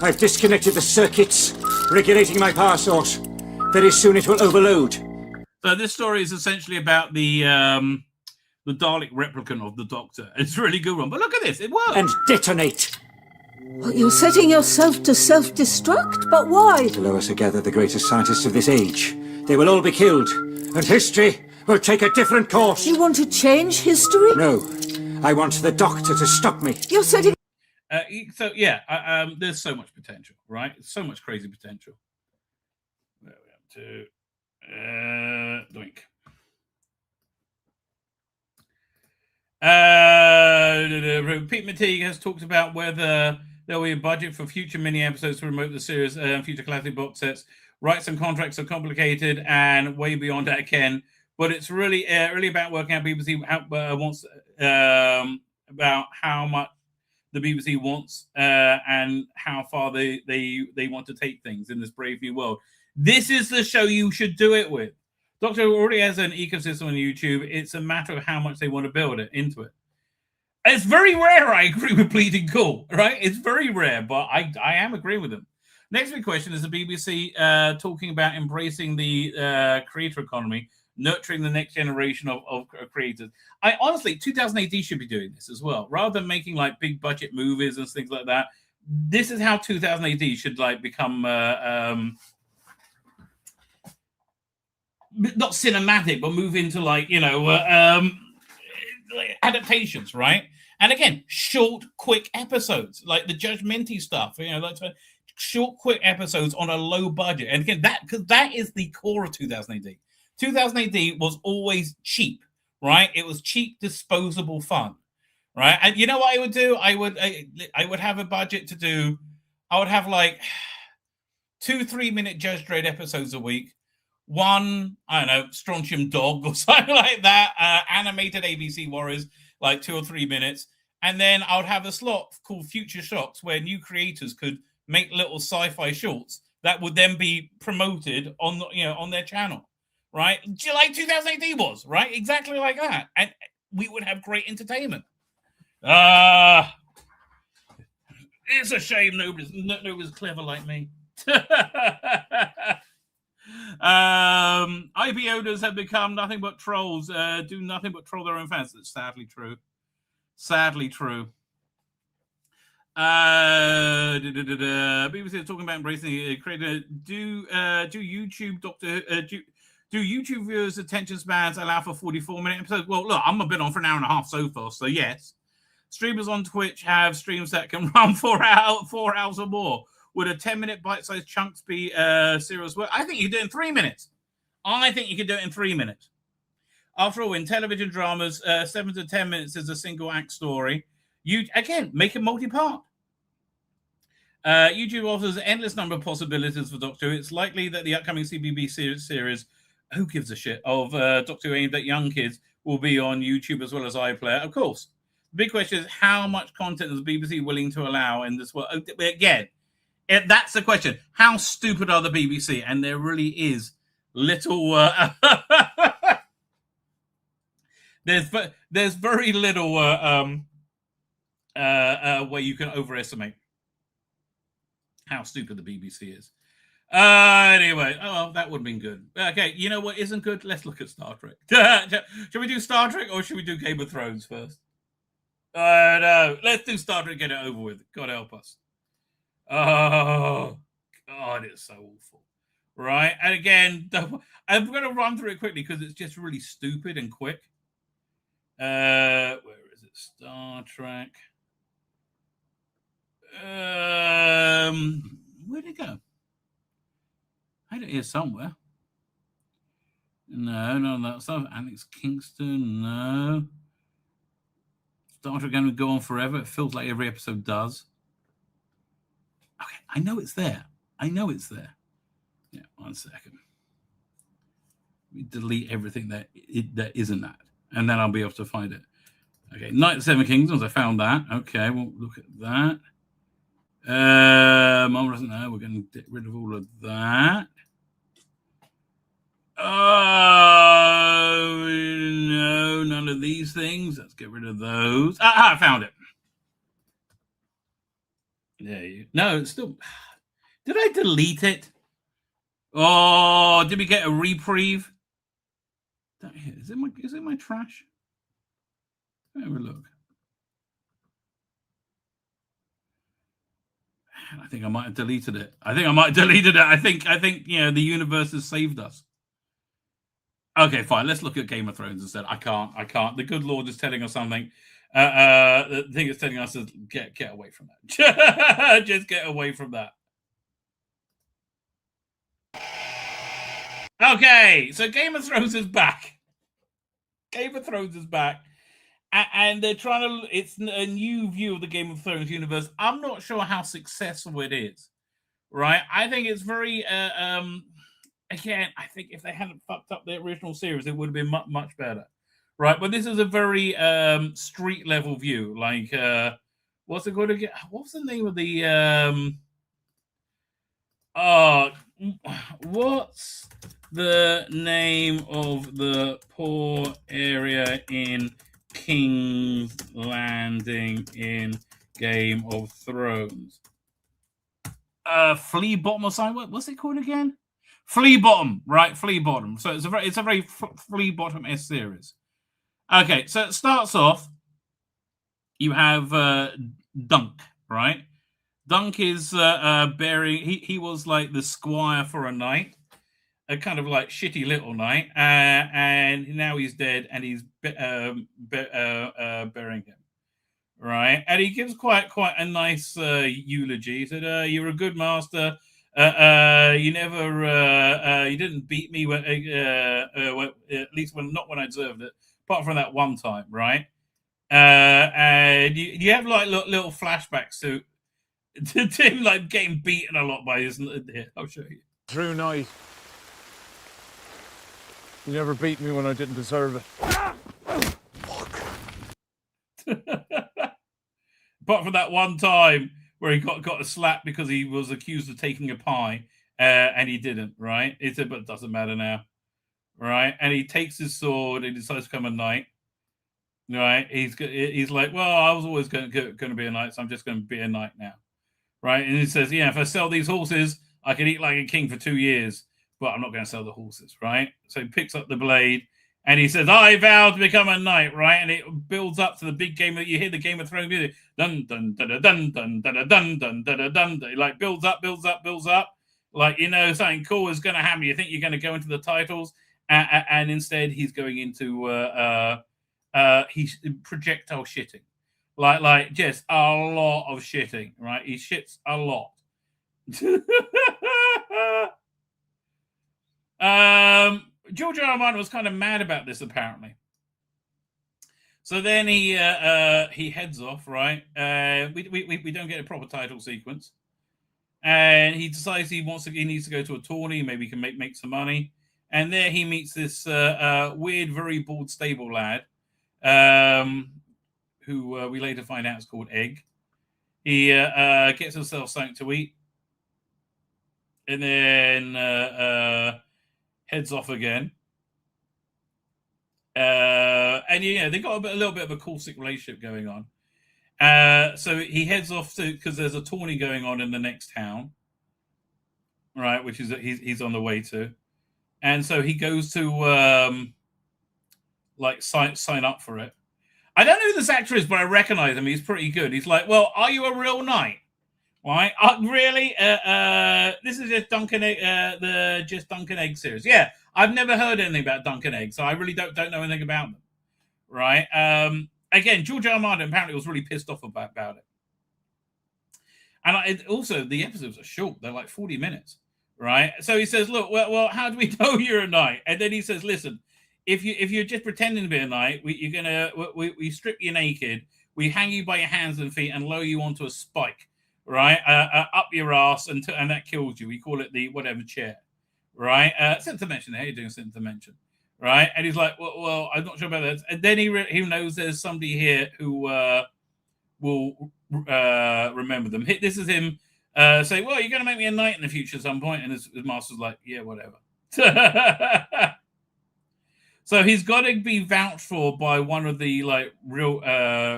S7: I've disconnected the circuits, regulating my power source. Very soon it will overload.
S10: So this story is essentially about the Dalek replicant of the Doctor. It's a really good one. But look at this, it works.
S7: And detonate.
S14: Well, you're setting yourself to self-destruct, but why?
S7: The Lois are gathered the greatest scientists of this age. They will all be killed, and history will take a different course.
S14: You want to change history?
S7: No. I want the Doctor to stop me.
S14: You're setting...
S10: There's so much potential, right? So much crazy potential. Where are we up to? Doink. Pete McTeague has talked about whether there will be a budget for future mini episodes to promote the series and future classic box sets. Rights and contracts are complicated and way beyond that, Ken. But it's really about working out BBC wants about how much the BBC wants and how far they want to take things in this brave new world. This is the show you should do it with. Doctor Who already has an ecosystem on YouTube. It's a matter of how much they want to build it into it. It's very rare, I agree with Bleeding Cool, right? It's very rare, but I am agreeing with them. Next big question is the BBC talking about embracing the creator economy, nurturing the next generation of creators. I honestly, 2000 AD should be doing this as well, rather than making like big budget movies and things like that. This is how 2000 AD should like become not cinematic, but move into like adaptations, right? And again, short, quick episodes like the Judgmenty stuff, like short, quick episodes on a low budget. And again, because that is the core of 2000 AD. 2000 AD was always cheap, right? It was cheap, disposable fun, right? And you know what I would do? I would have a budget to do. I would have like 2-3 minute Judge Dredd episodes a week. One, I don't know, Strontium Dog or something like that. Animated ABC Warriors, like 2 or 3 minutes. And then I would have a slot called Future Shocks where new creators could make little sci-fi shorts that would then be promoted on their channel. Right? Like 2000 AD was, right? Exactly like that. And we would have great entertainment. It's a shame nobody's clever like me. IP owners have become nothing but trolls, do nothing but troll their own fans. That's sadly true. Sadly true. BBC are talking about embracing the creator. Do YouTube Do YouTube viewers' attention spans allow for 44-minute episodes? Well, look, I'm a bit on for an hour and a half so far, so yes. Streamers on Twitch have streams that can run 4 hours or more. Would a 10-minute bite-sized chunks be serious work? I think you can do it in 3 minutes. I think you can do it in 3 minutes. After all, in television dramas, 7 to 10 minutes is a single-act story. You, again, make it multi-part. YouTube offers an endless number of possibilities for Doctor Who. It's likely that the upcoming CBB series, who gives a shit, of Doctor Who aimed at young kids will be on YouTube as well as iPlayer. Of course. The big question is, how much content is the BBC willing to allow in this world? Again, that's the question. How stupid are the BBC? And there really is little... there's very little way you can overestimate how stupid the BBC is. Anyway, that would have been good. Okay, you know what isn't good? Let's look at Star Trek. Should we do Star Trek or should we do Game of Thrones first? No, let's do Star Trek, get it over with. God help us. Oh, God, it's so awful. Right? And again, I'm going to run through it quickly because it's just really stupid and quick. Where is it? Star Trek. Where'd it go? I had it here somewhere. No, that's not Alex Kingston. No. Star Trek going to go on forever. It feels like every episode does. Okay, I know it's there. Yeah, 1 second. Let me delete everything that isn't that, and then I'll be able to find it. Okay, Night of the Seven Kingdoms. I found that. Okay, we'll look at that. Mom doesn't know. We're going to get rid of all of that. Oh, no, none of these things. Let's get rid of those. I found it. There you. No, it's still. Did I delete it? Oh, did we get a reprieve? Is it my trash? Have a look. I think I might have deleted it. I think the universe has saved us. Okay, fine. Let's look at Game of Thrones instead. I can't. The good Lord is telling us something. The thing it's telling us is get away from that. Just get away from that. Okay, so Game of Thrones is back. Game of Thrones is back. And they're trying to. It's a new view of the Game of Thrones universe. I'm not sure how successful it is. Right? I think it's very. Again, I think if they hadn't fucked up the original series, it would have been much better. Right? But this is a very street level view. Like, what's it called again? What's the name of the? What's the name of the poor area in King's Landing in Game of Thrones? Flea Bottom or something. What's it called again? Flea Bottom, right? Flea Bottom. So it's a very Flea Bottom-esque series. Okay, so it starts off. You have Dunk, right? Dunk is bearing. He was like the squire for a night, a kind of like shitty little knight, and now he's dead, and he's burying him, right? And he gives quite a nice eulogy. He said, "You're a good master. You never, you didn't beat me when, at least not when I deserved it, apart from that one time, right?" And you have like little flashbacks to him like getting beaten a lot by his. Here, I'll show you.
S15: True night. You never beat me when I didn't deserve it.
S10: Apart from that one time where he got a slap because he was accused of taking a pie, and he didn't, right? He said, but it doesn't matter now, right? And he takes his sword and decides to become a knight, right? He's like, well, I was always going to be a knight, so I'm just going to be a knight now, right? And he says, yeah, if I sell these horses, I can eat like a king for 2 years, but I'm not going to sell the horses, right? So he picks up the blade and he says, I vow to become a knight, right? And it builds up to the big game that you hear the Game of Thrones music. Dun dun dun dun dun dun dun dun dun dun dun. It like builds up. Like, you know, something cool is going to happen. You think you're going to go into the titles, and instead he's going into he's projectile shitting. Like just a lot of shitting, right? He shits a lot. George R. R. Martin was kind of mad about this, apparently. So then he heads off, right? We don't get a proper title sequence, and he decides he needs to go to a tourney. Maybe he can make some money. And there he meets this weird, very bald stable lad, who we later find out is called Egg. He gets himself something to eat, and then heads off again. And yeah, they got a little bit of a caustic relationship going on. So he heads off because there's a tourney going on in the next town, right? Which is he's on the way to, and so he goes to like sign up for it. I don't know who this actor is, but I recognize him. He's pretty good. He's like, well, are you a real knight? Right? Really? This is just Dunk and Egg, the Just Dunk and Egg series. Yeah, I've never heard anything about Dunk and Egg, so I really don't know anything about them. Right? Again, George R. R. Martin apparently was really pissed off about it. And also, the episodes are short. They're like 40 minutes. Right? So he says, look, well, how do we know you're a knight? And then he says, listen, if you're just pretending to be a knight, we strip you naked, we hang you by your hands and feet and lower you onto a spike. Right, up your ass, and that kills you. We call it the whatever chair, right? Synth dimension. How are you doing, synth dimension? Right? And he's like, well, I'm not sure about that. And then he knows there's somebody here who will remember them. This is him saying, well, you're going to make me a knight in the future at some point. And his master's like, yeah, whatever. So he's got to be vouched for by one of the like real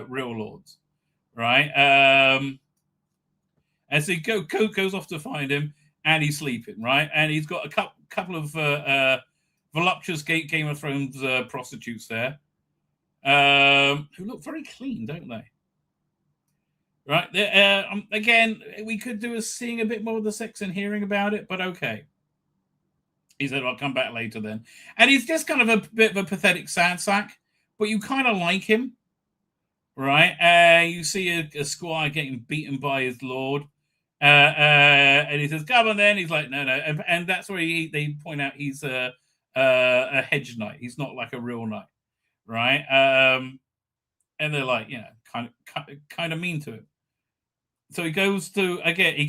S10: lords, right? And so Coke goes off to find him, and he's sleeping, right? And he's got a couple of voluptuous Game of Thrones prostitutes there, who look very clean, don't they? Right? Again, we could do is seeing a bit more of the sex and hearing about it, but okay. He said, I'll come back later then. And he's just kind of a bit of a pathetic sad sack, but you kind of like him, right? You see a squire getting beaten by his lord. And he says, come on then. He's like, no. And that's where they point out he's a hedge knight. He's not like a real knight, right? And they're like, kind of mean to him. So he goes he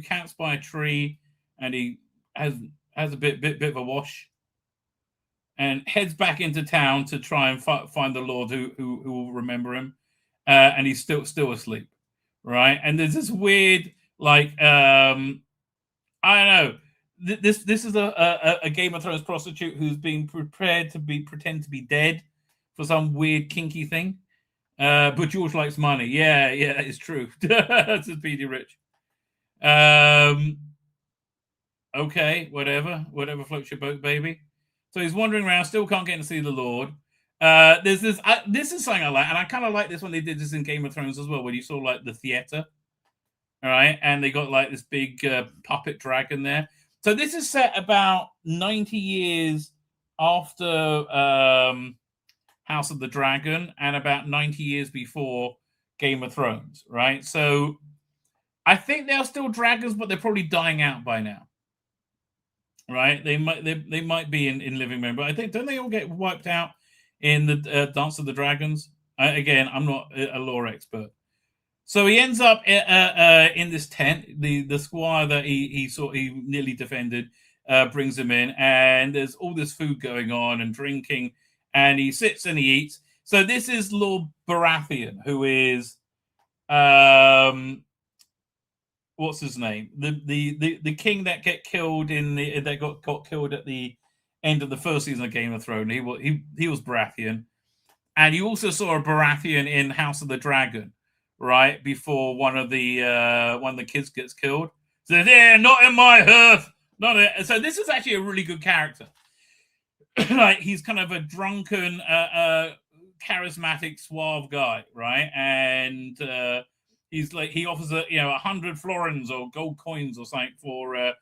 S10: camps by a tree, and he has a bit of a wash, and heads back into town to try and find the Lord who will remember him, and he's still asleep, right? And there's this weird I don't know. This is a Game of Thrones prostitute who's being prepared to pretend to be dead for some weird kinky thing. But George likes money. Yeah, that is true. That's his PD Rich. Okay, whatever floats your boat, baby. So he's wandering around, still can't get to see the Lord. There's this. This is something I like, and I kind of like this when they did this in Game of Thrones as well, when you saw like the theater, all right, and they got like this big puppet dragon there. So this is set about 90 years after House of the Dragon and about 90 years before Game of Thrones, right? So I think they're still dragons, but they're probably dying out by now, right? They might be in living memory, but I think, don't they all get wiped out in the Dance of the Dragons? Again, I'm not a lore expert. So he ends up in this tent. The squire that he nearly defended brings him in, and there's all this food going on and drinking. And he sits and he eats. So this is Lord Baratheon, who is what's his name? The king that got killed got killed at the end of the first season of Game of Thrones. He was Baratheon, and you also saw a Baratheon in House of the Dragon, right before one of the kids gets killed. So yeah, not in my hearth, not in. So this is actually a really good character. Like he's kind of a drunken, charismatic, suave guy, right? And he's like he offers 100 florins or gold coins or something for a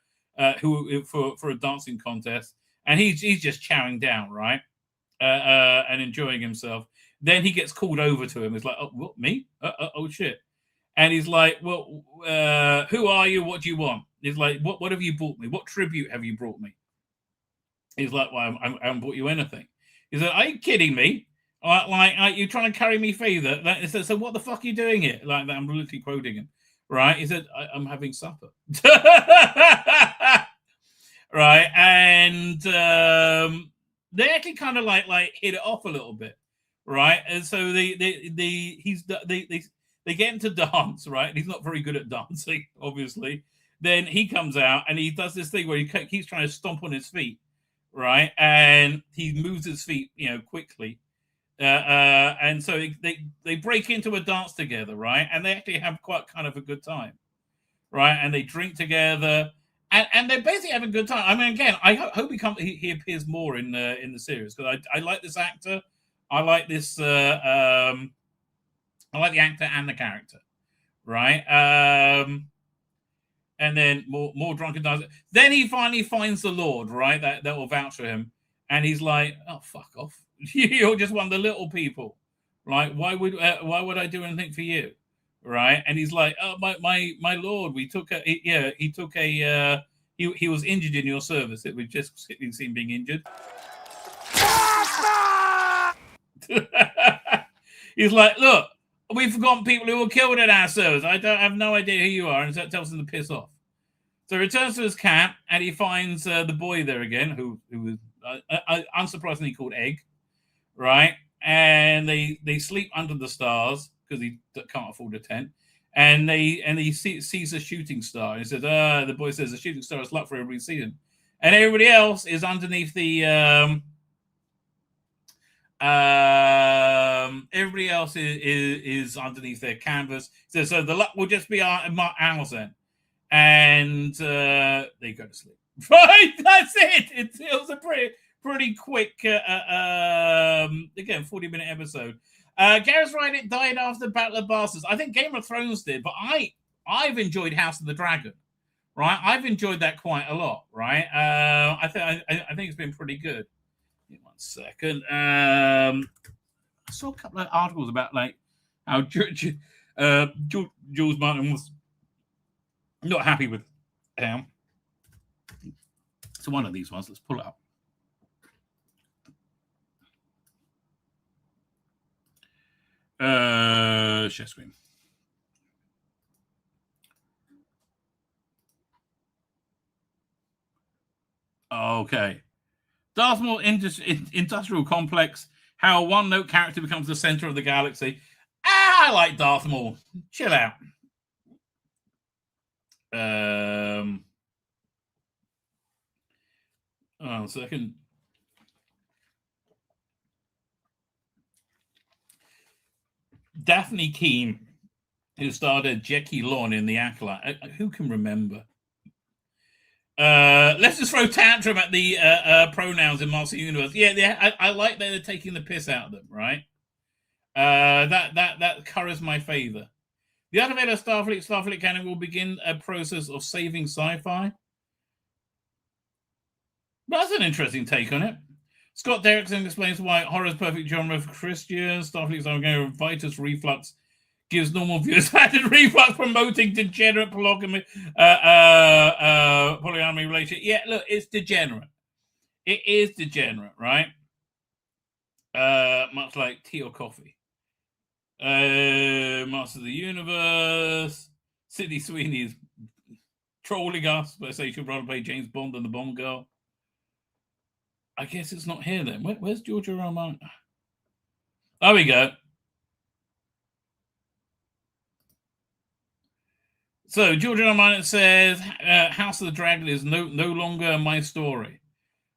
S10: dancing contest, and he's just chowing down, right, and enjoying himself. Then he gets called over to him. He's like, "Oh, what, me? Oh shit!" And he's like, "Well, who are you? What do you want?" He's like, "What have you brought me? What tribute have you brought me?" He's like, well, I haven't bought you anything. He said, are you kidding me? Like you're trying to carry me favor? He said, so what the fuck are you doing here? Like that, I'm literally quoting him, right? He said, I'm having supper. Right, and they actually kind of like hit it off a little bit, right? And so they get him to dance, right? And he's not very good at dancing, obviously. Then he comes out and he does this thing where he keeps trying to stomp on his feet. Right, and he moves his feet, quickly, and so they break into a dance together, right? And they actually have quite kind of a good time, right? And they drink together, and they're basically having a good time. I mean, again, I hope he appears more in the series because I like this actor, I like this, I like the actor and the character, right? And then more drunken dance. Then he finally finds the Lord, right? That will vouch for him. And he's like, oh, fuck off. You're just one of the little people. Right? Why would I do anything for you? Right? And he's like, oh, my Lord, he was injured in your service. It was just seen being injured. He's like, look, we've forgotten people who were killed in our service. I have no idea who you are. And that tells him to piss off. So he returns to his camp and he finds the boy there again, who was unsurprisingly called Egg, right? and they sleep under the stars because he can't afford a tent. And he sees a shooting star. He says, the boy says, a shooting star is luck for everybody to see him. And everybody else is underneath the everybody else is underneath their canvas. So the luck will just be ours then. And they go to sleep. Right, that's it. It was a pretty quick, again, 40-minute episode. Gareth's right, it died after Battle of Bastards. I think Game of Thrones did, but I've enjoyed House of the Dragon. Right, I've enjoyed that quite a lot. Right, I think it's been pretty good. Give me 1 second. I saw a couple of articles about like how Jules Martin was not happy with him. So one of these ones, let's pull it up. Share screen. Okay. Darth Maul Industrial Complex, how a one-note character becomes the center of the galaxy. I like Darth Maul. Chill out. A second. Daphne Keane, who starred as Jackie Lon in The Acolyte. Who can remember? Let's just throw tantrum at the pronouns in Master Universe. Yeah, I like that they're taking the piss out of them, right? That curries my favor. The activator of Starfleet canon will begin a process of saving sci-fi. That's an interesting take on it. Scott Derrickson explains why horror's perfect genre for Christians. Starfleet's ongoing Vitus Reflux gives normal viewers added reflux, promoting degenerate polygamy relationship. Yeah, look, it's degenerate. It is degenerate, right? Much like tea or coffee. Master of the Universe. Sydney Sweeney is trolling us, but say she'd rather play James Bond than the Bond girl. I guess it's not here then. Where's George R. R. Martin? There we go. So George R. R. Martin says, House of the Dragon is no longer my story.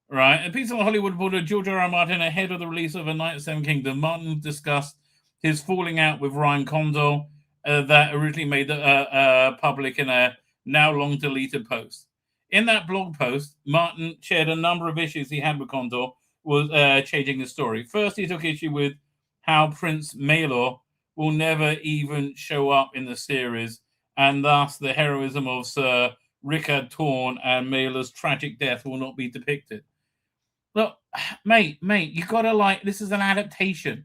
S10: Right? A piece of Hollywood reporter George R. R. Martin, ahead of the release of A Night of Seven Kingdoms, Martin discussed his falling out with Ryan Condal that originally made public in a now long deleted post. In that blog post, Martin shared a number of issues he had with Condor was changing his story. First, he took issue with how Prince Maelor will never even show up in the series, and thus the heroism of Sir Rickard Torn and Maelor's tragic death will not be depicted. Look, mate, you gotta this is an adaptation.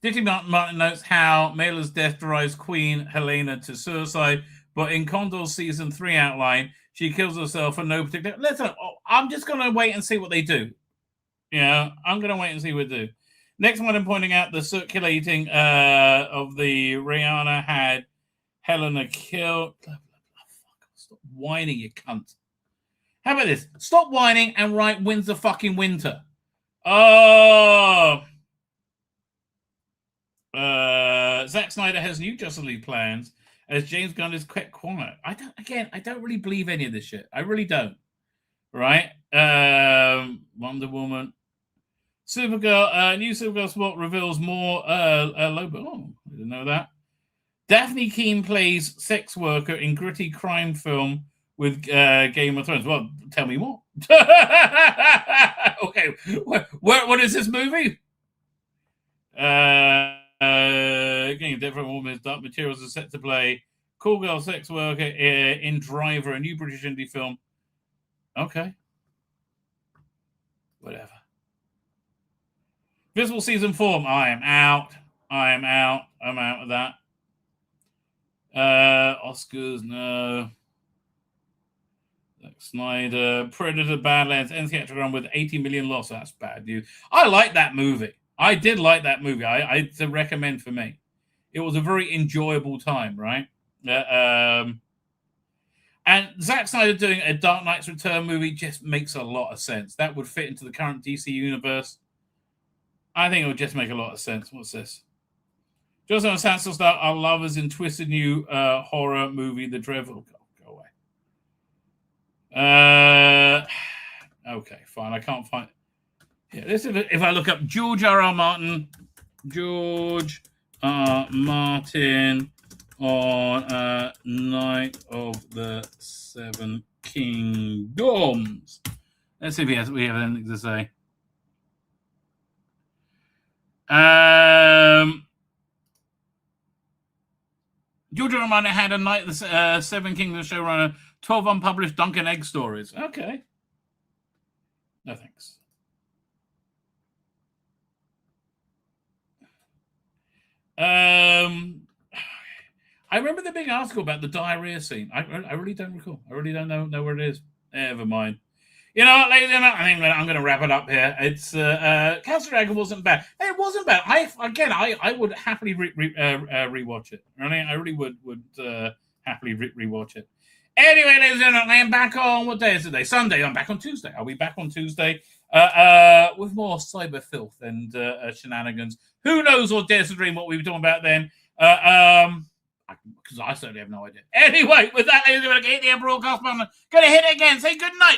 S10: Dickie Martin notes how Maelor's death drives Queen Helena to suicide, but in Condor's season 3 outline, she kills herself for no particular... Listen, I'm just going to wait and see what they do. Yeah, I'm going to wait and see what they do. Next one, I'm pointing out the circulating of the Rihanna had Helena killed... Stop whining, you cunt. How about this? Stop whining and write Wins the fucking Winter. Oh... Zack Snyder has new Justice League plans as James Gunn is quite quiet. I don't really believe any of this shit. I really don't. Right? Wonder Woman. Supergirl, new Supergirl spot reveals more Lobo. Oh, I didn't know that. Daphne Keane plays sex worker in gritty crime film with Game of Thrones. Well, tell me more. Okay, what is this movie? Again, different woman's Dark Materials are set to play Call Girl Sex Worker in Driver, a new British indie film. Okay. Whatever. Visible Season 4. I am out. I'm out of that. Oscars, no. Zack Snyder. Predator Badlands ends theatrical run with 80 million loss. That's bad news. I like that movie. I did like that movie. It's a recommend for me. It was a very enjoyable time, right? And Zack Snyder doing a Dark Knight's Return movie just makes a lot of sense. That would fit into the current DC universe. I think it would just make a lot of sense. What's this? Just on a Sansel star are lovers in twisted new horror movie, The Dreadful. Go away. Okay, fine. I can't find. Yeah, this if I look up George R.R. Martin, George R. Martin on Night of the Seven Kingdoms. Let's see if we have anything to say. George R. R. Martin had a Night of the Seven Kingdoms showrunner, 12 unpublished Dunk and Egg stories. Okay. No thanks. I remember the big article about the diarrhea scene. I really don't recall. I really don't know where it is. Never mind. You know what, ladies and gentlemen, I think I'm going to wrap it up here. It's Castle Dragon wasn't bad. It wasn't bad. I would happily rewatch it. I really would happily rewatch it. Anyway, ladies and gentlemen, I am back on, what day is it today? Sunday. I'm back on Tuesday. I'll be back on Tuesday with more cyber filth and shenanigans. Who knows or dares to dream what we were talking about then? Because I certainly have no idea. Anyway, with that, ladies and gentlemen, hit the broadcast button. Going to hit it again. Say good night.